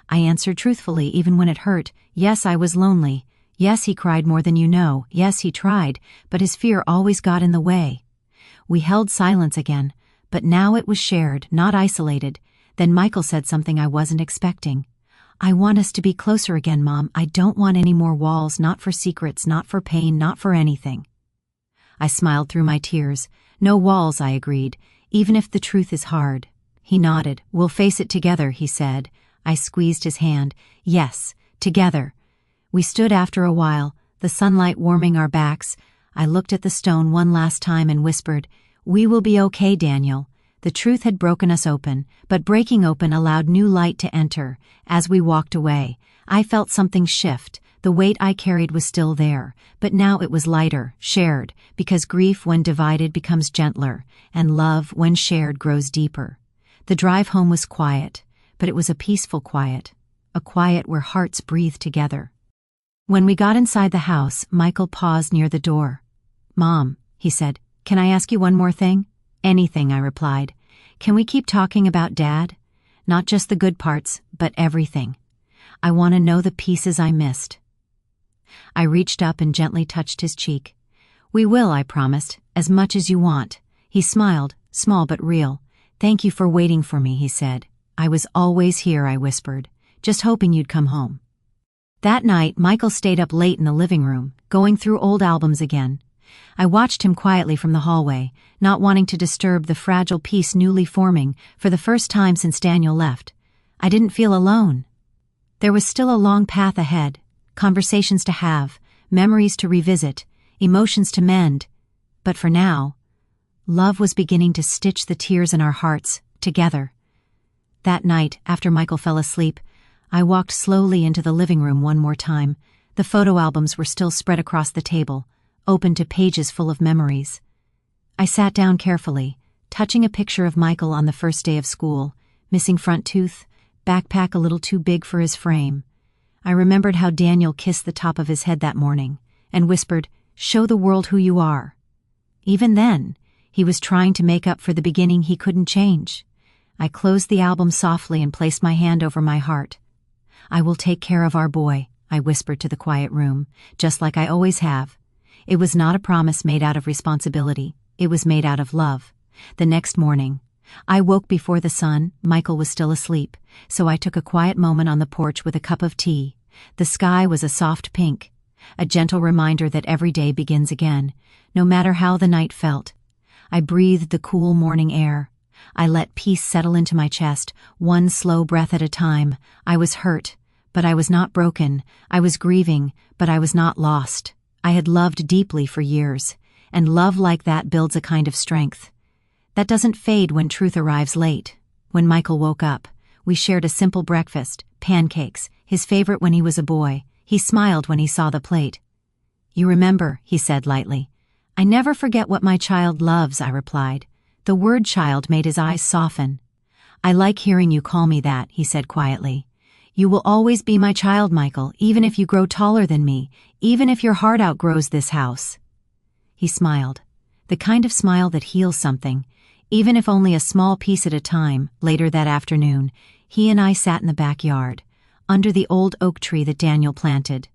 I answered truthfully, even when it hurt. "Yes, I was lonely. Yes, he cried more than you know. Yes, he tried, but his fear always got in the way." We held silence again, but now it was shared, not isolated. Then Michael said something I wasn't expecting. "I want us to be closer again, Mom. I don't want any more walls, not for secrets, not for pain, not for anything." I smiled through my tears. "No walls," I agreed, "even if the truth is hard." He nodded. "We'll face it together," he said. I squeezed his hand. "Yes, together." We stood after a while, the sunlight warming our backs. I looked at the stone one last time and whispered, "We will be okay, Daniel." The truth had broken us open, but breaking open allowed new light to enter. As we walked away, I felt something shift. The weight I carried was still there, but now it was lighter, shared, because grief when divided becomes gentler, and love when shared grows deeper. The drive home was quiet, but it was a peaceful quiet, a quiet where hearts breathed together. When we got inside the house, Michael paused near the door. "Mom," he said, "can I ask you one more thing?" "Anything," I replied. "Can we keep talking about Dad? Not just the good parts, but everything. I want to know the pieces I missed." I reached up and gently touched his cheek. "We will," I promised, "as much as you want." He smiled, small but real. "Thank you for waiting for me," he said. "I was always here," I whispered, "just hoping you'd come home." That night, Michael stayed up late in the living room, going through old albums again. I watched him quietly from the hallway, not wanting to disturb the fragile peace newly forming for the first time since Daniel left. I didn't feel alone. There was still a long path ahead, conversations to have, memories to revisit, emotions to mend. But for now, love was beginning to stitch the tears in our hearts together. That night, after Michael fell asleep, I walked slowly into the living room one more time. The photo albums were still spread across the table, open to pages full of memories. I sat down carefully, touching a picture of Michael on the first day of school, missing front tooth, backpack a little too big for his frame. I remembered how Daniel kissed the top of his head that morning and whispered, "Show the world who you are." Even then, he was trying to make up for the beginning he couldn't change. I closed the album softly and placed my hand over my heart. "I will take care of our boy," I whispered to the quiet room, just like I always have. It was not a promise made out of responsibility. It was made out of love. The next morning, I woke before the sun. Michael was still asleep, so I took a quiet moment on the porch with a cup of tea. The sky was a soft pink, a gentle reminder that every day begins again, no matter how the night felt. I breathed the cool morning air. I let peace settle into my chest, one slow breath at a time. I was hurt, but I was not broken. I was grieving, but I was not lost. I had loved deeply for years, and love like that builds a kind of strength that doesn't fade when truth arrives late. When Michael woke up, we shared a simple breakfast, pancakes, his favorite when he was a boy. He smiled when he saw the plate. "You remember," he said lightly. "I never forget what my child loves," I replied. The word child made his eyes soften. "I like hearing you call me that," he said quietly. "You will always be my child, Michael, even if you grow taller than me, even if your heart outgrows this house." He smiled, the kind of smile that heals something, even if only a small piece at a time. Later that afternoon, he and I sat in the backyard, under the old oak tree that Daniel planted.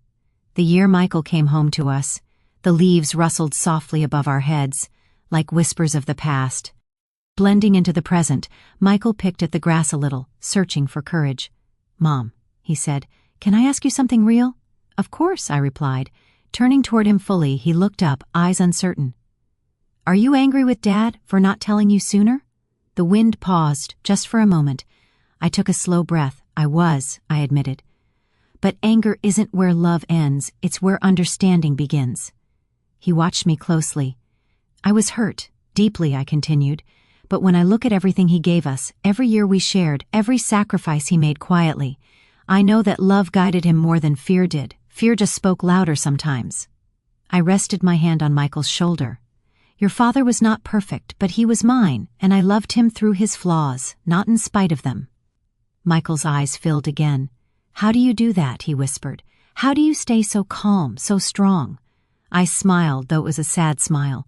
The year Michael came home to us, the leaves rustled softly above our heads, like whispers of the past. Blending into the present, Michael picked at the grass a little, searching for courage. "Mom," he said, "can I ask you something real?" "Of course," I replied. Turning toward him fully, he looked up, eyes uncertain. "Are you angry with Dad for not telling you sooner?" The wind paused, just for a moment. I took a slow breath. I admitted. "But anger isn't where love ends, it's where understanding begins." He watched me closely. "I was hurt, deeply," I continued. "But when I look at everything he gave us, every year we shared, every sacrifice he made quietly, I know that love guided him more than fear did. Fear just spoke louder sometimes." I rested my hand on Michael's shoulder. "Your father was not perfect, but he was mine, and I loved him through his flaws, not in spite of them." Michael's eyes filled again. "How do you do that?" he whispered. "How do you stay so calm, so strong?" I smiled, though it was a sad smile.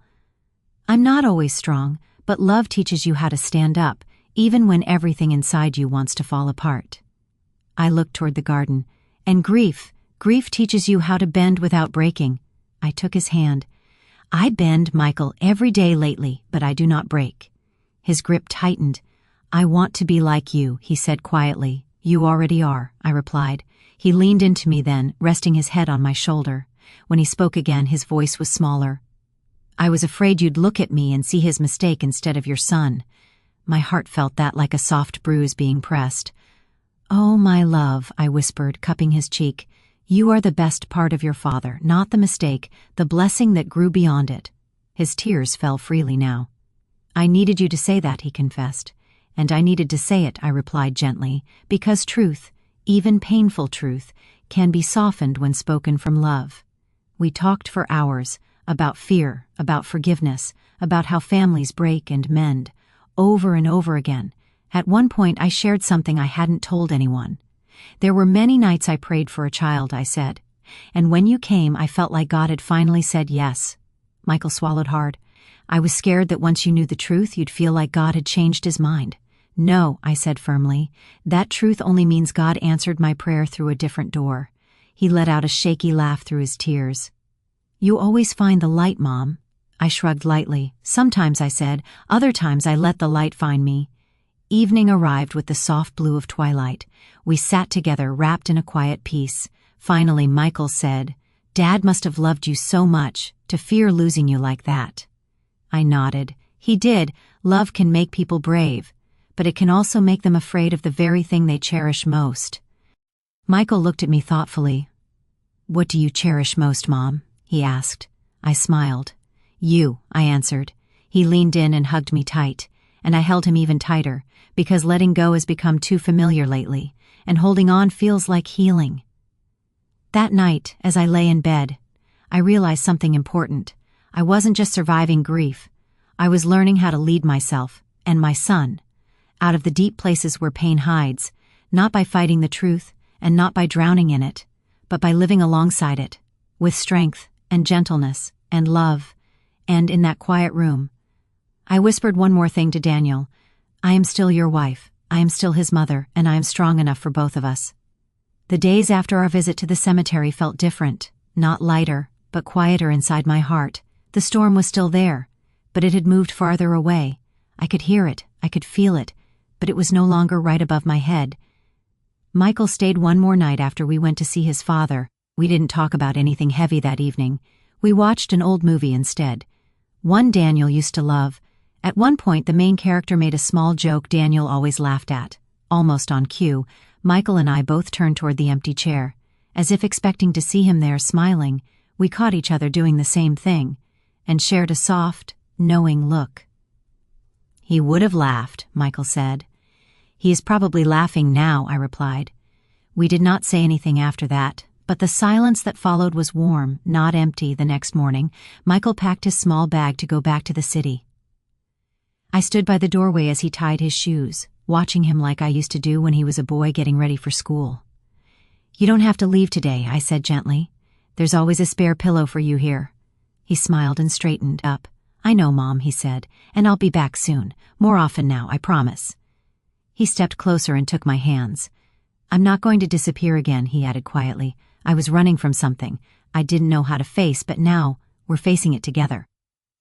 "I'm not always strong, but love teaches you how to stand up, even when everything inside you wants to fall apart." I looked toward the garden. "And grief teaches you how to bend without breaking." I took his hand. "I bend, Michael, every day lately, but I do not break." His grip tightened. "I want to be like you," he said quietly. "You already are," I replied. He leaned into me then, resting his head on my shoulder. When he spoke again, his voice was smaller. "I was afraid you'd look at me and see his mistake instead of your son." My heart felt that like a soft bruise being pressed. "Oh, my love," I whispered, cupping his cheek. "You are the best part of your father, not the mistake, the blessing that grew beyond it." His tears fell freely now. "I needed you to say that," he confessed. "And I needed to say it," I replied gently, "because truth, even painful truth, can be softened when spoken from love." We talked for hours, about fear, about forgiveness, about how families break and mend, over and over again. At one point I shared something I hadn't told anyone. "There were many nights I prayed for a child," I said. "And when you came, I felt like God had finally said yes." Michael swallowed hard. "I was scared that once you knew the truth, you'd feel like God had changed his mind." "No," I said firmly. "That truth only means God answered my prayer through a different door." He let out a shaky laugh through his tears. "You always find the light, Mom." I shrugged lightly. "Sometimes," I said. "Other times I let the light find me." Evening arrived with the soft blue of twilight. We sat together, wrapped in a quiet peace. Finally, Michael said, Dad must have loved you so much to fear losing you like that." I nodded. He did. Love can make people brave, but it can also make them afraid of the very thing they cherish most. Michael looked at me thoughtfully. "What do you cherish most, Mom?" he asked. I smiled. "You," I answered. He leaned in and hugged me tight, and I held him even tighter, because letting go has become too familiar lately, and holding on feels like healing. That night, as I lay in bed, I realized something important. I wasn't just surviving grief. I was learning how to lead myself, and my son, out of the deep places where pain hides, not by fighting the truth, and not by drowning in it, but by living alongside it, with strength, and gentleness, and love. And in that quiet room, I whispered one more thing to Daniel. "I am still your wife, I am still his mother, and I am strong enough for both of us." The days after our visit to the cemetery felt different, not lighter, but quieter inside my heart. The storm was still there, but it had moved farther away. I could hear it, I could feel it, but it was no longer right above my head. Michael stayed one more night after we went to see his father. We didn't talk about anything heavy that evening. We watched an old movie instead. One Daniel used to love. At one point, the main character made a small joke Daniel always laughed at. Almost on cue, Michael and I both turned toward the empty chair. As if expecting to see him there smiling, we caught each other doing the same thing, and shared a soft, knowing look. "He would have laughed," Michael said. "He is probably laughing now," I replied. We did not say anything after that, but the silence that followed was warm, not empty. The next morning, Michael packed his small bag to go back to the city. I stood by the doorway as he tied his shoes, watching him like I used to do when he was a boy getting ready for school. "You don't have to leave today," I said gently. "There's always a spare pillow for you here." He smiled and straightened up. "I know, Mom," he said, "and I'll be back soon. More often now, I promise." He stepped closer and took my hands. "I'm not going to disappear again," he added quietly. "I was running from something I didn't know how to face, but now we're facing it together."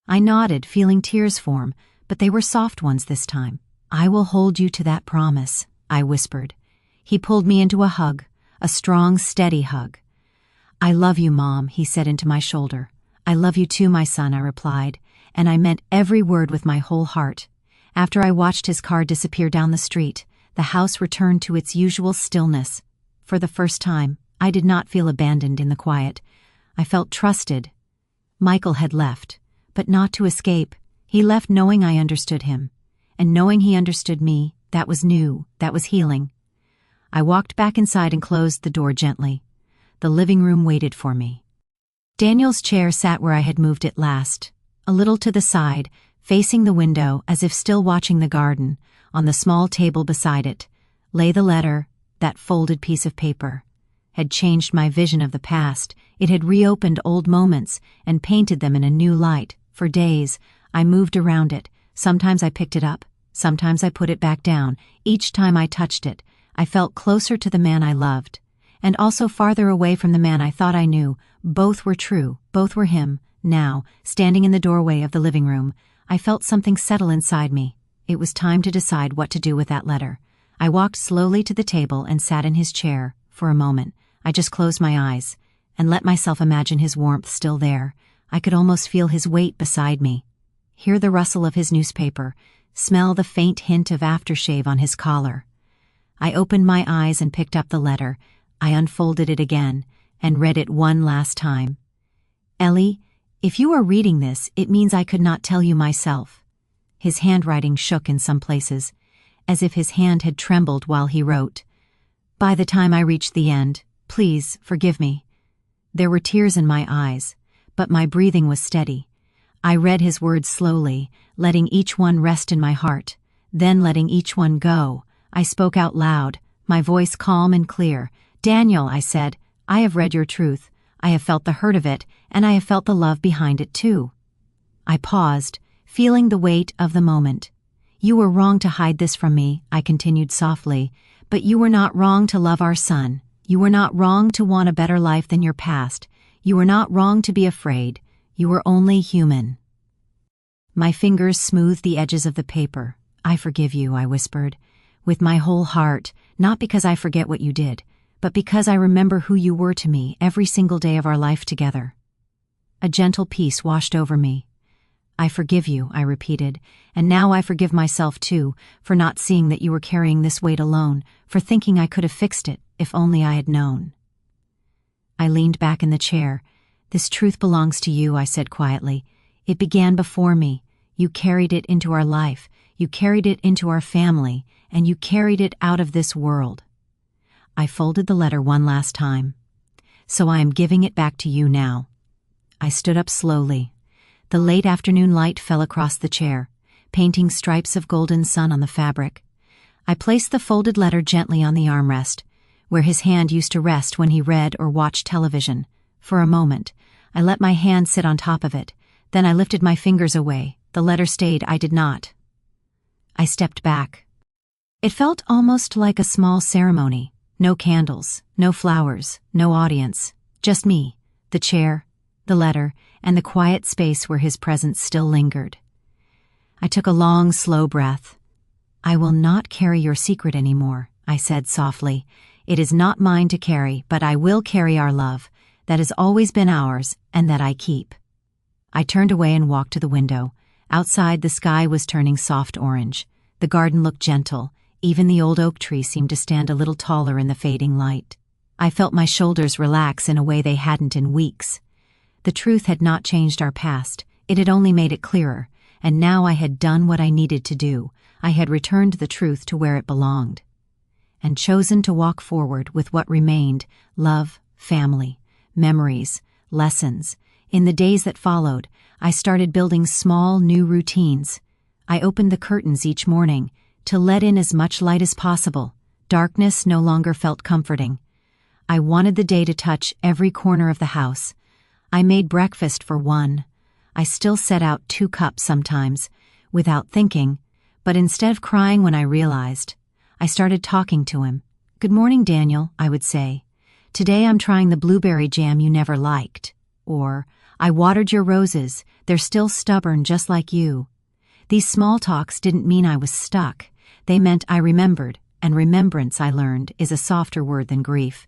I nodded, feeling tears form, but they were soft ones this time. "I will hold you to that promise," I whispered. He pulled me into a hug, a strong, steady hug. "I love you, Mom," he said into my shoulder. "I love you too, my son," I replied, and I meant every word with my whole heart. After I watched his car disappear down the street, the house returned to its usual stillness. For the first time, I did not feel abandoned in the quiet. I felt trusted. Michael had left, but not to escape. He left knowing I understood him, and knowing he understood me, that was new, that was healing. I walked back inside and closed the door gently. The living room waited for me. Daniel's chair sat where I had moved it last, a little to the side, facing the window as if still watching the garden. On the small table beside it lay the letter, that folded piece of paper. Had changed my vision of the past. It had reopened old moments and painted them in a new light. For days, I moved around it. Sometimes I picked it up. Sometimes I put it back down. Each time I touched it, I felt closer to the man I loved, and also farther away from the man I thought I knew. Both were true. Both were him. Now, standing in the doorway of the living room, I felt something settle inside me. It was time to decide what to do with that letter. I walked slowly to the table and sat in his chair. For a moment, I just closed my eyes and let myself imagine his warmth still there. I could almost feel his weight beside me, hear the rustle of his newspaper, smell the faint hint of aftershave on his collar. I opened my eyes and picked up the letter. I unfolded it again and read it one last time. "Ellie, if you are reading this, it means I could not tell you myself." His handwriting shook in some places, as if his hand had trembled while he wrote. By the time I reached the end, "Please forgive me." There were tears in my eyes, but my breathing was steady. I read his words slowly, letting each one rest in my heart, then letting each one go. I spoke out loud, my voice calm and clear. "Daniel," I said, "I have read your truth. I have felt the hurt of it, and I have felt the love behind it too." I paused, feeling the weight of the moment. "You were wrong to hide this from me," I continued softly, "but you were not wrong to love our son. You were not wrong to want a better life than your past. You were not wrong to be afraid. You were only human." My fingers smoothed the edges of the paper. "I forgive you," I whispered, "with my whole heart, not because I forget what you did, but because I remember who you were to me every single day of our life together." A gentle peace washed over me. "I forgive you," I repeated, "and now I forgive myself too, for not seeing that you were carrying this weight alone, for thinking I could have fixed it, if only I had known." I leaned back in the chair. "This truth belongs to you," I said quietly. "It began before me. You carried it into our life, you carried it into our family, and you carried it out of this world." I folded the letter one last time. "So I am giving it back to you now." I stood up slowly. The late afternoon light fell across the chair, painting stripes of golden sun on the fabric. I placed the folded letter gently on the armrest, where his hand used to rest when he read or watched television. For a moment, I let my hand sit on top of it. Then I lifted my fingers away. The letter stayed, I did not. I stepped back. It felt almost like a small ceremony. No candles, no flowers, no audience. Just me, the chair, the letter, and the quiet space where his presence still lingered. I took a long, slow breath. "I will not carry your secret anymore," I said softly. "It is not mine to carry, but I will carry our love, that has always been ours and that I keep." I turned away and walked to the window. Outside, the sky was turning soft orange. The garden looked gentle. Even the old oak tree seemed to stand a little taller in the fading light. I felt my shoulders relax in a way they hadn't in weeks. The truth had not changed our past. It had only made it clearer. And now I had done what I needed to do. I had returned the truth to where it belonged. And chosen to walk forward with what remained: love, family, memories, lessons. In the days that followed, I started building small, new routines. I opened the curtains each morning to let in as much light as possible. Darkness no longer felt comforting. I wanted the day to touch every corner of the house. I made breakfast for one. I still set out 2 cups sometimes, without thinking, but instead of crying when I realized, I started talking to him. "Good morning, Daniel," I would say. "Today I'm trying the blueberry jam you never liked." Or, "I watered your roses, they're still stubborn just like you." These small talks didn't mean I was stuck. They meant I remembered, and remembrance, I learned, is a softer word than grief.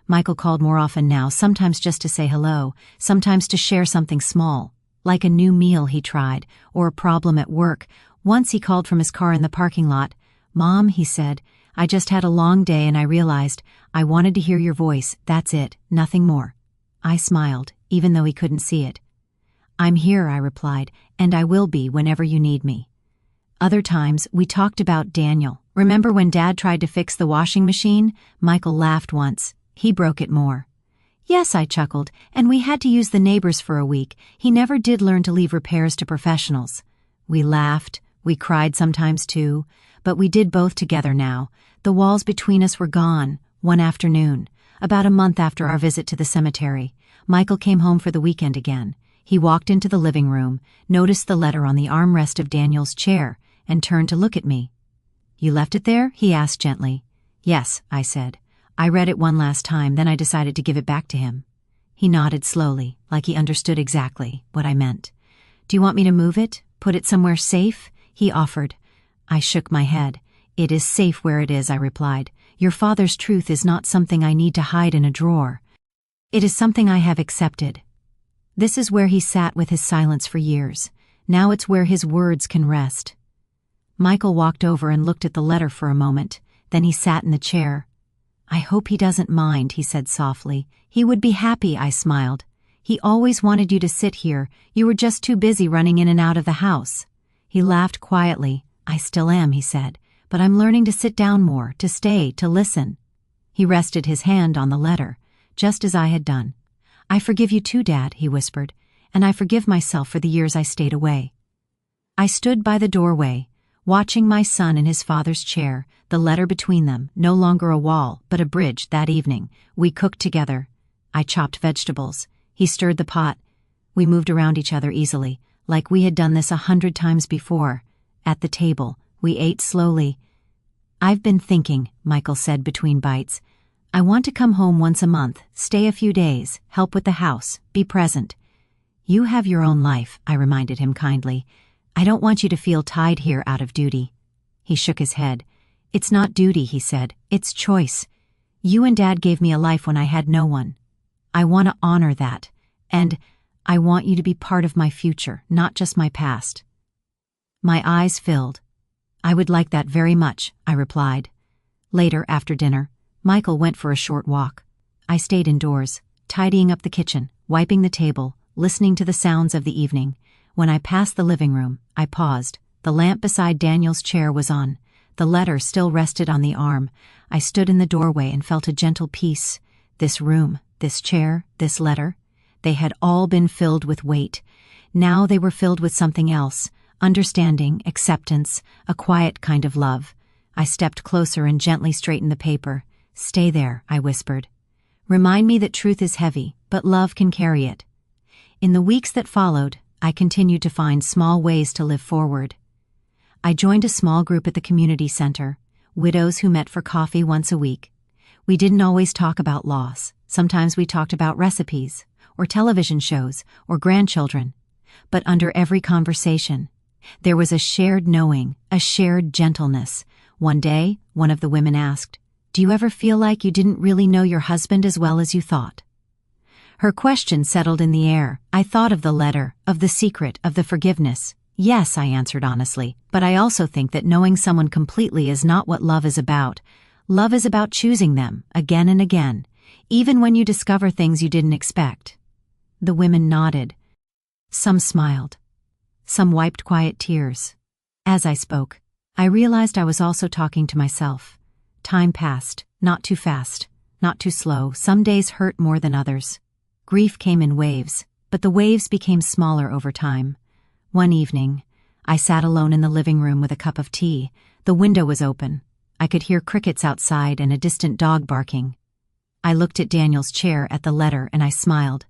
Michael called more often now, sometimes just to say hello, sometimes to share something small, like a new meal he tried, or a problem at work. Once he called from his car in the parking lot. "Mom," he said, "I just had a long day and I realized I wanted to hear your voice. That's it, nothing more." I smiled, even though he couldn't see it. "I'm here," I replied, "and I will be whenever you need me." Other times, we talked about Daniel. "Remember when Dad tried to fix the washing machine?" Michael laughed once. "He broke it more." "Yes," I chuckled, "and we had to use the neighbors for a week. He never did learn to leave repairs to professionals." We laughed, we cried sometimes too, but we did both together now. The walls between us were gone. One afternoon, about a month after our visit to the cemetery, Michael came home for the weekend again. He walked into the living room, noticed the letter on the armrest of Daniel's chair, and turned to look at me. "You left it there?" he asked gently. "Yes," I said. "I read it one last time, then I decided to give it back to him." He nodded slowly, like he understood exactly what I meant. "Do you want me to move it? Put it somewhere safe?" he offered. I shook my head. "It is safe where it is," I replied. "Your father's truth is not something I need to hide in a drawer. It is something I have accepted." This is where he sat with his silence for years. Now it's where his words can rest. Michael walked over and looked at the letter for a moment. Then he sat in the chair. "I hope he doesn't mind," he said softly. "He would be happy," I smiled. "He always wanted you to sit here. You were just too busy running in and out of the house." He laughed quietly. "I still am," he said, "but I'm learning to sit down more, to stay, to listen." He rested his hand on the letter, just as I had done. "I forgive you too, Dad," he whispered, "and I forgive myself for the years I stayed away." I stood by the doorway, watching my son in his father's chair, the letter between them, no longer a wall, but a bridge. That evening, we cooked together. I chopped vegetables. He stirred the pot. We moved around each other easily, like we had done this 100 times before. At the table, we ate slowly. "I've been thinking," Michael said between bites. "I want to come home once a month, stay a few days, help with the house, be present." "You have your own life," I reminded him kindly. "I don't want you to feel tied here out of duty." He shook his head. "It's not duty," he said. "It's choice. You and Dad gave me a life when I had no one. I want to honor that, and I want you to be part of my future, not just my past." My eyes filled. "I would like that very much," I replied. Later, after dinner, Michael went for a short walk. I stayed indoors, tidying up the kitchen, wiping the table, listening to the sounds of the evening. When I passed the living room, I paused. The lamp beside Daniel's chair was on. The letter still rested on the arm. I stood in the doorway and felt a gentle peace. This room, this chair, this letter, they had all been filled with weight. Now they were filled with something else, understanding, acceptance, a quiet kind of love. I stepped closer and gently straightened the paper. "Stay there," I whispered. "Remind me that truth is heavy, but love can carry it." In the weeks that followed, I continued to find small ways to live forward. I joined a small group at the community center, widows who met for coffee once a week. We didn't always talk about loss. Sometimes we talked about recipes, or television shows, or grandchildren. But under every conversation, there was a shared knowing, a shared gentleness. One day, one of the women asked, "Do you ever feel like you didn't really know your husband as well as you thought?" Her question settled in the air. I thought of the letter, of the secret, of the forgiveness. "Yes," I answered honestly, "but I also think that knowing someone completely is not what love is about. Love is about choosing them, again and again, even when you discover things you didn't expect." The women nodded. Some smiled. Some wiped quiet tears. As I spoke, I realized I was also talking to myself. Time passed, not too fast, not too slow. Some days hurt more than others. Grief came in waves, but the waves became smaller over time. One evening, I sat alone in the living room with a cup of tea. The window was open. I could hear crickets outside and a distant dog barking. I looked at Daniel's chair, at the letter, and I smiled.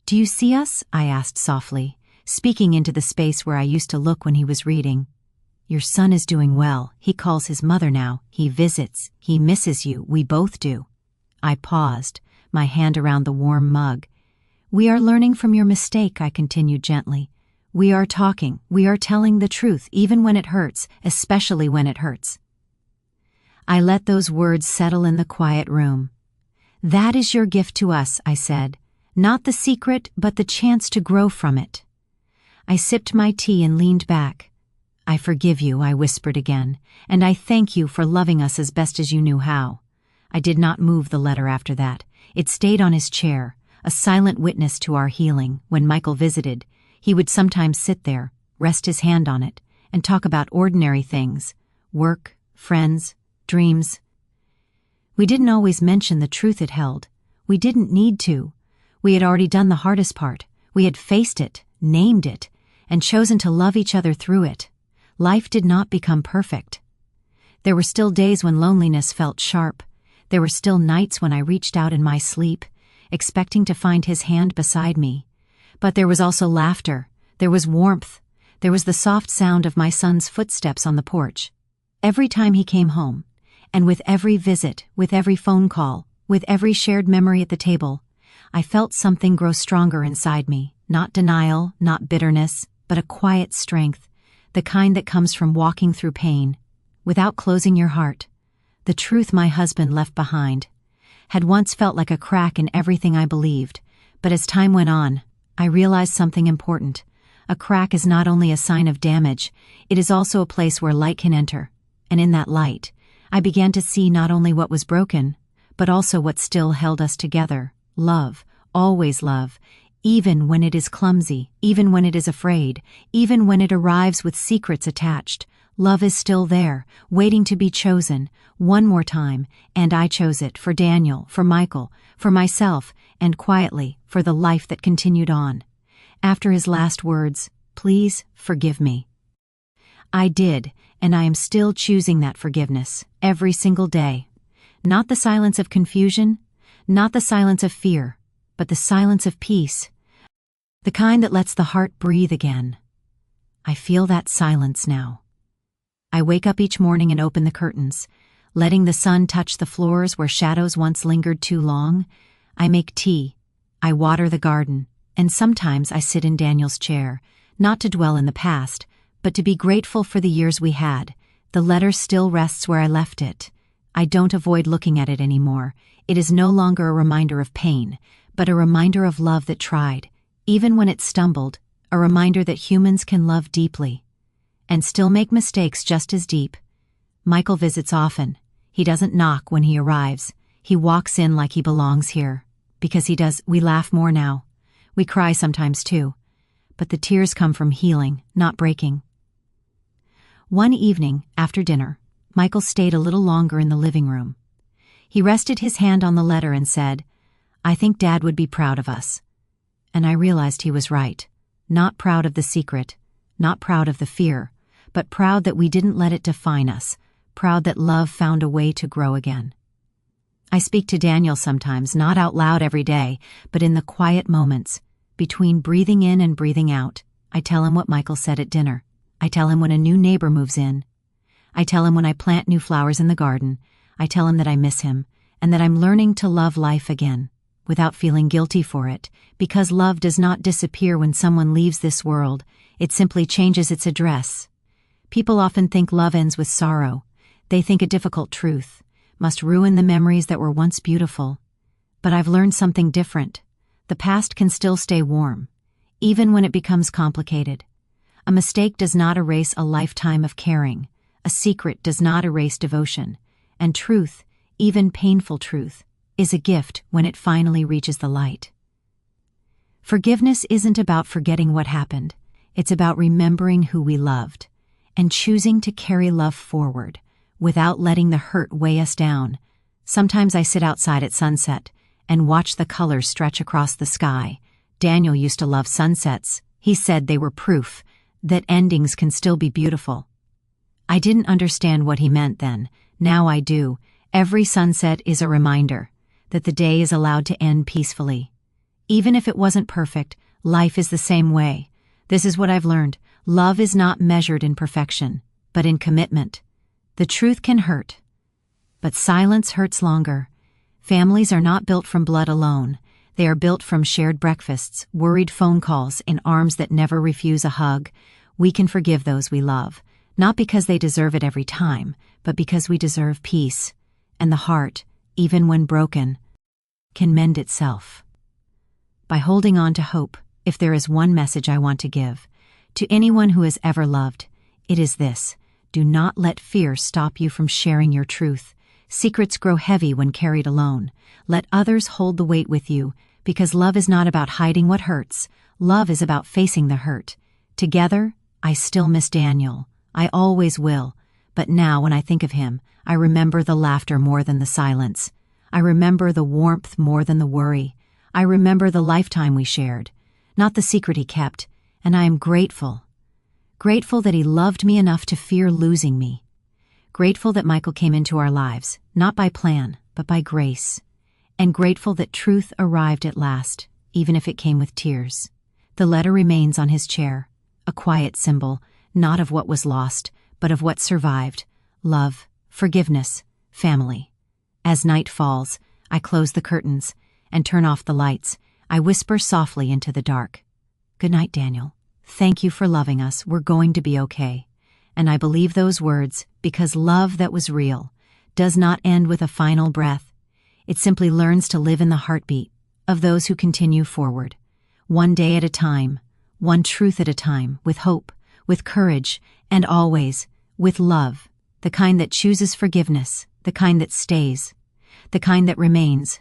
"Do you see us?" I asked softly, speaking into the space where I used to look when he was reading. "Your son is doing well. He calls his mother now. He visits. He misses you. We both do." I paused, my hand around the warm mug. "We are learning from your mistake," I continued gently. "We are talking. We are telling the truth, even when it hurts, especially when it hurts." I let those words settle in the quiet room. "That is your gift to us," I said. "Not the secret, but the chance to grow from it." I sipped my tea and leaned back. "I forgive you," I whispered again, "and I thank you for loving us as best as you knew how." I did not move the letter after that. It stayed on his chair, a silent witness to our healing. When Michael visited, he would sometimes sit there, rest his hand on it, and talk about ordinary things, work, friends, dreams. We didn't always mention the truth it held. We didn't need to. We had already done the hardest part. We had faced it, named it, and chosen to love each other through it. Life did not become perfect. There were still days when loneliness felt sharp. There were still nights when I reached out in my sleep, expecting to find his hand beside me. But there was also laughter. There was warmth. There was the soft sound of my son's footsteps on the porch. Every time he came home, and with every visit, with every phone call, with every shared memory at the table, I felt something grow stronger inside me. Not denial, not bitterness, but a quiet strength, the kind that comes from walking through pain, without closing your heart. The truth my husband left behind had once felt like a crack in everything I believed, but as time went on, I realized something important. A crack is not only a sign of damage, it is also a place where light can enter, and in that light, I began to see not only what was broken, but also what still held us together. Love, always love, even when it is clumsy, even when it is afraid, even when it arrives with secrets attached. Love is still there, waiting to be chosen, one more time, and I chose it for Daniel, for Michael, for myself, and quietly, for the life that continued on. After his last words, "Please forgive me," I did, and I am still choosing that forgiveness, every single day. Not the silence of confusion, not the silence of fear, but the silence of peace, the kind that lets the heart breathe again. I feel that silence now. I wake up each morning and open the curtains, letting the sun touch the floors where shadows once lingered too long. I make tea, I water the garden, and sometimes I sit in Daniel's chair, not to dwell in the past, but to be grateful for the years we had. The letter still rests where I left it. I don't avoid looking at it anymore. It is no longer a reminder of pain, but a reminder of love that tried, even when it stumbled, a reminder that humans can love deeply and still make mistakes just as deep. Michael visits often. He doesn't knock when he arrives. He walks in like he belongs here. Because he does, we laugh more now. We cry sometimes too. But the tears come from healing, not breaking. One evening, after dinner, Michael stayed a little longer in the living room. He rested his hand on the letter and said, "I think Dad would be proud of us." And I realized he was right. Not proud of the secret, not proud of the fear, but proud that we didn't let it define us, proud that love found a way to grow again. I speak to Daniel sometimes, not out loud every day, but in the quiet moments, between breathing in and breathing out. I tell him what Michael said at dinner. I tell him when a new neighbor moves in. I tell him when I plant new flowers in the garden. I tell him that I miss him, and that I'm learning to love life again, without feeling guilty for it, because love does not disappear when someone leaves this world. It simply changes its address. People often think love ends with sorrow. They think a difficult truth must ruin the memories that were once beautiful. But I've learned something different. The past can still stay warm, even when it becomes complicated. A mistake does not erase a lifetime of caring. A secret does not erase devotion. And truth, even painful truth, is a gift when it finally reaches the light. Forgiveness isn't about forgetting what happened. It's about remembering who we loved and choosing to carry love forward without letting the hurt weigh us down. Sometimes I sit outside at sunset and watch the colors stretch across the sky. Daniel used to love sunsets. He said they were proof that endings can still be beautiful. I didn't understand what he meant then. Now I do. Every sunset is a reminder that the day is allowed to end peacefully. Even if it wasn't perfect, life is the same way. This is what I've learned. Love is not measured in perfection, but in commitment. The truth can hurt, but silence hurts longer. Families are not built from blood alone. They are built from shared breakfasts, worried phone calls, and arms that never refuse a hug. We can forgive those we love, not because they deserve it every time, but because we deserve peace. And the heart, even when broken, can mend itself. By holding on to hope, if there is one message I want to give to anyone who has ever loved, it is this: do not let fear stop you from sharing your truth. Secrets grow heavy when carried alone. Let others hold the weight with you, because love is not about hiding what hurts. Love is about facing the hurt. Together, I still miss Daniel. I always will. But now when I think of him, I remember the laughter more than the silence. I remember the warmth more than the worry. I remember the lifetime we shared, not the secret he kept, and I am grateful. Grateful that he loved me enough to fear losing me. Grateful that Michael came into our lives, not by plan, but by grace. And grateful that truth arrived at last, even if it came with tears. The letter remains on his chair, a quiet symbol, not of what was lost, but of what survived: love, forgiveness, family. As night falls, I close the curtains and turn off the lights. I whisper softly into the dark, "Good night, Daniel. Thank you for loving us. We're going to be okay." And I believe those words because love that was real does not end with a final breath. It simply learns to live in the heartbeat of those who continue forward, one day at a time, one truth at a time, with hope, with courage, and always with love, the kind that chooses forgiveness, the kind that stays, the kind that remains,